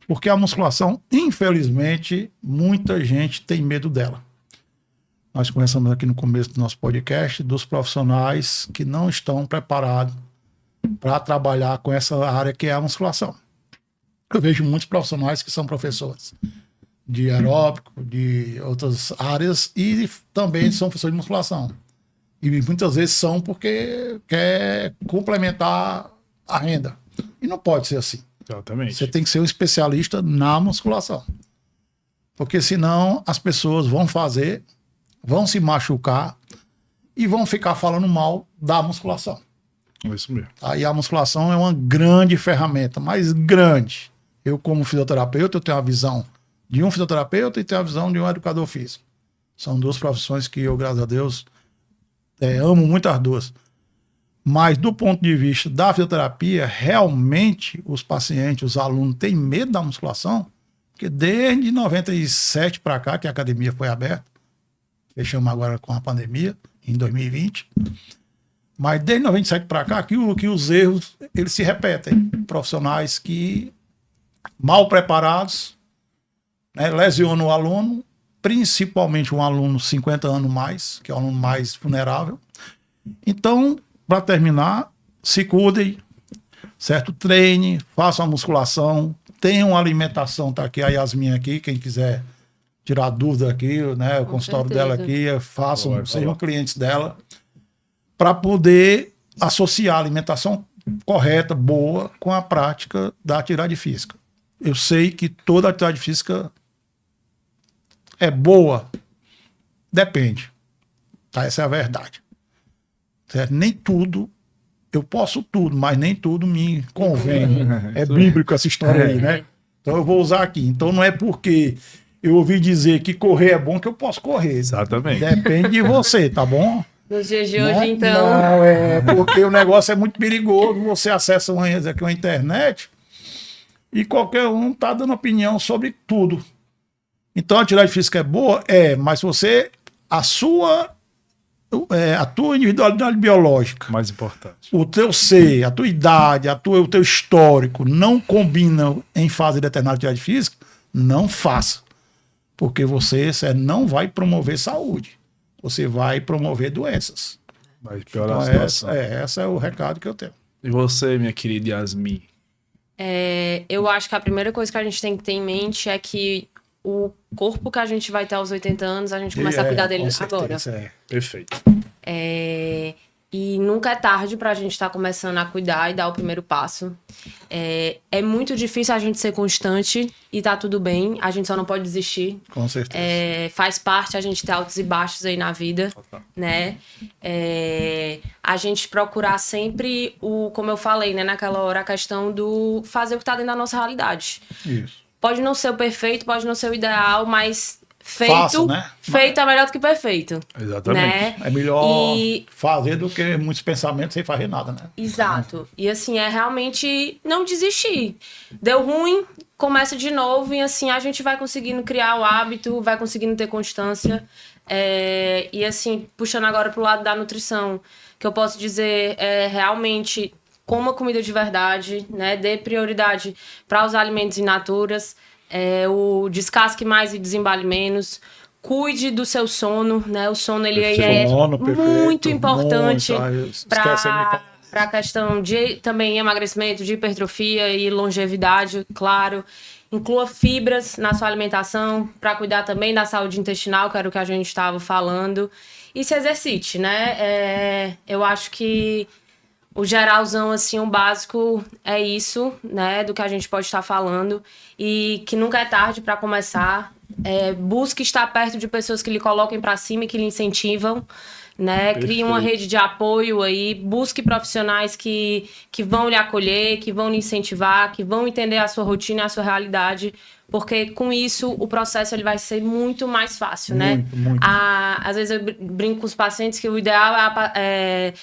porque a musculação, infelizmente, muita gente tem medo dela. Nós conversamos aqui no começo do nosso podcast dos profissionais que não estão preparados para trabalhar com essa área que é a musculação. Eu vejo muitos profissionais que são professores de aeróbico, de outras áreas e também são professores de musculação. E muitas vezes são porque quer complementar a renda. E não pode ser assim. Exatamente. Você tem que ser um especialista na musculação. Porque senão as pessoas vão fazer, vão se machucar e vão ficar falando mal da musculação. É isso mesmo. Aí a musculação é uma grande ferramenta, mas grande. Eu, como fisioterapeuta, eu tenho a visão de um fisioterapeuta e tenho a visão de um educador físico. São duas profissões que eu, graças a Deus, amo muito as duas. Mas do ponto de vista da fisioterapia, realmente os pacientes, os alunos têm medo da musculação, porque desde 97 para cá, que a academia foi aberta, fechamos agora com a pandemia, em 2020, mas desde 97 para cá, que os erros eles se repetem. Profissionais que, mal preparados, né, lesionam o aluno, principalmente um aluno 50 anos mais, que é o aluno mais vulnerável. Então, para terminar, se cuidem, certo? Treine, faça uma musculação, tenha uma alimentação, tá aqui a Yasmin aqui, quem quiser tirar dúvida aqui, né? O consultório dela aqui, façam, sejam clientes dela, para poder associar a alimentação correta, boa, com a prática da atividade física. Eu sei que toda atividade física é boa, depende, tá? Essa é a verdade. Certo? Nem tudo, eu posso tudo, mas nem tudo me convém. É bíblico essa história aí, né? Então eu vou usar aqui. Então não é porque eu ouvi dizer que correr é bom que eu posso correr. Exatamente. Depende de você, tá bom? Nos dias de hoje, Né? então. Não, é porque o negócio é muito perigoso. Você acessa uma internet e qualquer um tá dando opinião sobre tudo. Então a atividade física é boa? É, mas você, a tua individualidade biológica, Mais importante. o teu ser, a tua idade, o teu histórico não combinam em fazer determinada atividade física, não faça. Porque você não vai promover saúde. Você vai promover doenças. Vai piorar Então, a situação. esse é o recado que eu tenho. E você, minha querida Yasmin? Eu acho que a primeira coisa que a gente tem que ter em mente é que o corpo que a gente vai ter aos 80 anos, a gente começa a cuidar dele com certeza, agora. Perfeito. E nunca é tarde pra gente estar começando a cuidar e dar o primeiro passo. É muito difícil a gente ser constante e tá tudo bem. A gente só não pode desistir. Com certeza. Faz parte a gente ter altos e baixos aí na vida, né? A gente procurar sempre como eu falei, né, naquela hora, a questão do fazer o que tá dentro da nossa realidade. Isso. Pode não ser o perfeito, pode não ser o ideal, mas Faça, né? feito é melhor do que perfeito. Exatamente. Né? É melhor fazer do que muitos pensamentos sem fazer nada, né? Exato. E assim, é realmente não desistir. Deu ruim, começa de novo e assim a gente vai conseguindo criar o hábito, vai conseguindo ter constância. E assim, puxando agora pro lado da nutrição, que eu posso dizer realmente coma comida de verdade, né? Dê prioridade para os alimentos in naturas, o descasque mais e desembale menos. Cuide do seu sono, né? O sono ele é muito importante para a questão de também emagrecimento, de hipertrofia e longevidade, claro. Inclua fibras na sua alimentação para cuidar também da saúde intestinal, que era o que a gente estava falando. E se exercite, né? Eu acho que O geralzão, assim, o básico é isso, né? Do que a gente pode estar falando. E que nunca é tarde para começar. Busque estar perto de pessoas que lhe coloquem para cima e que lhe incentivam, né? Crie uma rede de apoio aí. Busque profissionais que vão lhe acolher, que vão lhe incentivar, que vão entender a sua rotina e a sua realidade. Porque com isso o processo ele vai ser muito mais fácil, né? Muito. Às vezes eu brinco com os pacientes que o ideal é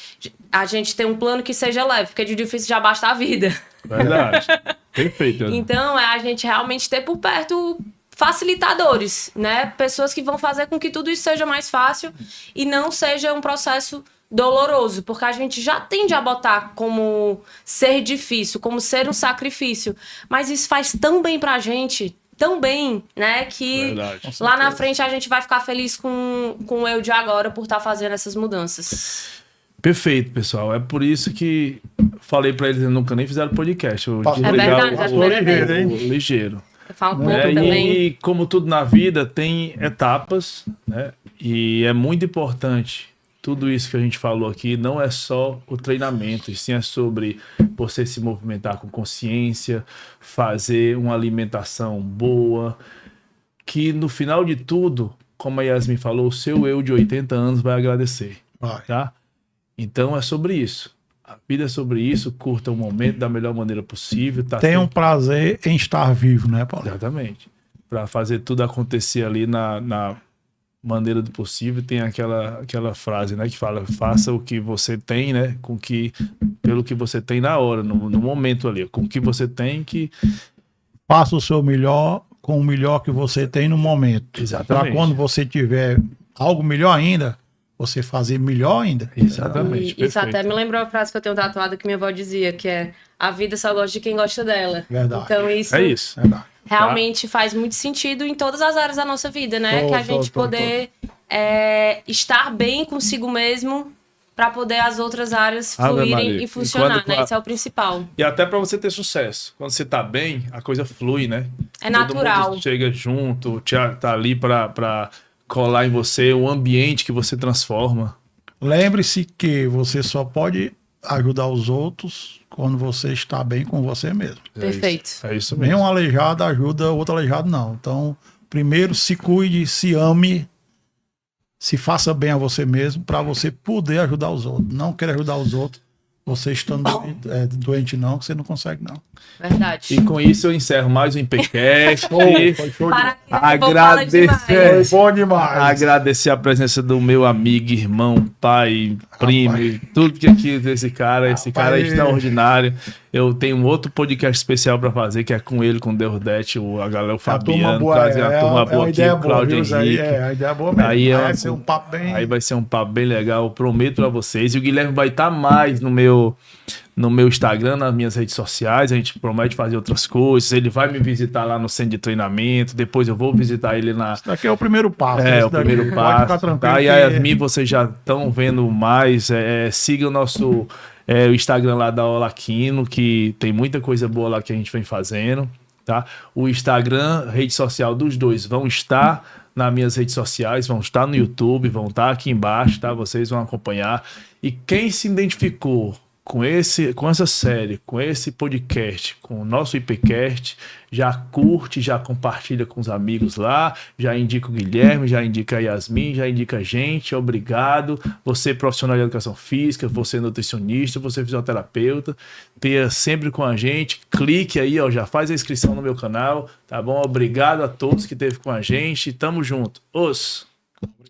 a gente ter um plano que seja leve, porque de difícil já basta a vida. Verdade. Perfeito. Então, a gente realmente ter por perto facilitadores, né? Pessoas que vão fazer com que tudo isso seja mais fácil e não seja um processo doloroso, porque a gente já tende a botar como ser difícil, como ser um sacrifício, mas isso faz tão bem pra gente, tão bem, né, que Verdade. lá na frente a gente vai ficar feliz com o eu de agora por estar fazendo essas mudanças. Perfeito, pessoal. É por isso que falei pra eles, nunca nem fizeram podcast. É verdade, é a primeira vez. Ligeiro. Eu falo pouco Né? também. E como tudo na vida, tem etapas, né? E é muito importante. Tudo isso que a gente falou aqui não é só o treinamento, e sim é sobre você se movimentar com consciência, fazer uma alimentação boa, que no final de tudo, como a Yasmin falou, o seu eu de 80 anos vai agradecer, Vai. tá? Então é sobre isso. A vida é sobre isso, curta o momento da melhor maneira possível. Tá Tenha um prazer em estar vivo, né, Paulo? Exatamente. Para fazer tudo acontecer ali na maneira do possível, tem aquela frase, né, que fala: faça o que você tem, né, pelo que você tem na hora, no momento ali, com o que você tem que... Faça o seu melhor com o melhor que você tem no momento. Exatamente. Para quando você tiver algo melhor ainda, você fazer melhor ainda. Exatamente. E isso perfeito. até me lembrou a frase que eu tenho tatuada que minha avó dizia, que é: a vida só gosta de quem gosta dela. Verdade. Então isso É isso. Verdade. realmente faz muito sentido em todas as áreas da nossa vida, né? Tô, que a gente tô. poder estar bem consigo mesmo para poder as outras áreas Ave fluírem Maria. e funcionar, Enquanto- né? Isso é o principal. E até para você ter sucesso. Quando você tá bem, a coisa flui, né? É natural. Todo mundo chega junto, tá ali para colar em você, o ambiente que você transforma. Lembre-se que você só pode ajudar os outros quando você está bem com você mesmo. Perfeito. É isso mesmo. Nenhum aleijado ajuda outro aleijado, não. Então, primeiro se cuide, se ame, se faça bem a você mesmo para você poder ajudar os outros. Não querer ajudar os outros, você estando doente não, que você não consegue não. Verdade. E com isso eu encerro mais um IPCast. Foi show Para que o povo Agradecer. fala demais. bom demais. Agradecer a presença do meu amigo, irmão, pai, primo, e tudo que aqui desse cara. Esse cara é Rapaz. extraordinário. Eu tenho um outro podcast especial para fazer, que é com ele, com o Deurdete, a galera, o Fabiano, trazer uma turma boa aqui, o Cláudio Henrique. A ideia é boa mesmo. Aí Vai ser um papo bem... Aí vai ser um papo bem legal, eu prometo pra vocês. E o Guilherme vai estar mais no meu Instagram, nas minhas redes sociais. A gente promete fazer outras coisas. Ele vai me visitar lá no centro de treinamento. Depois eu vou visitar ele na... Isso daqui é o primeiro passo. É, Esse o daqui primeiro pode ficar passo. tranquilo Tá? E que- a Yasmin, vocês já estão vendo mais. Siga o nosso o Instagram lá da Olaquino, que tem muita coisa boa lá que a gente vem fazendo. Tá? O Instagram, rede social dos dois vão estar nas minhas redes sociais, vão estar no YouTube, vão estar aqui embaixo, tá? Vocês vão acompanhar. E quem se identificou com essa série, com esse podcast, com o nosso IPCast, já curte, já compartilha com os amigos lá, já indica o Guilherme, já indica a Yasmin, já indica a gente. Obrigado. Você profissional de educação física, você nutricionista, você fisioterapeuta, tenha sempre com a gente. Clique aí, ó, já faz a inscrição no meu canal, tá bom? Obrigado a todos que esteve com a gente. Tamo junto. Os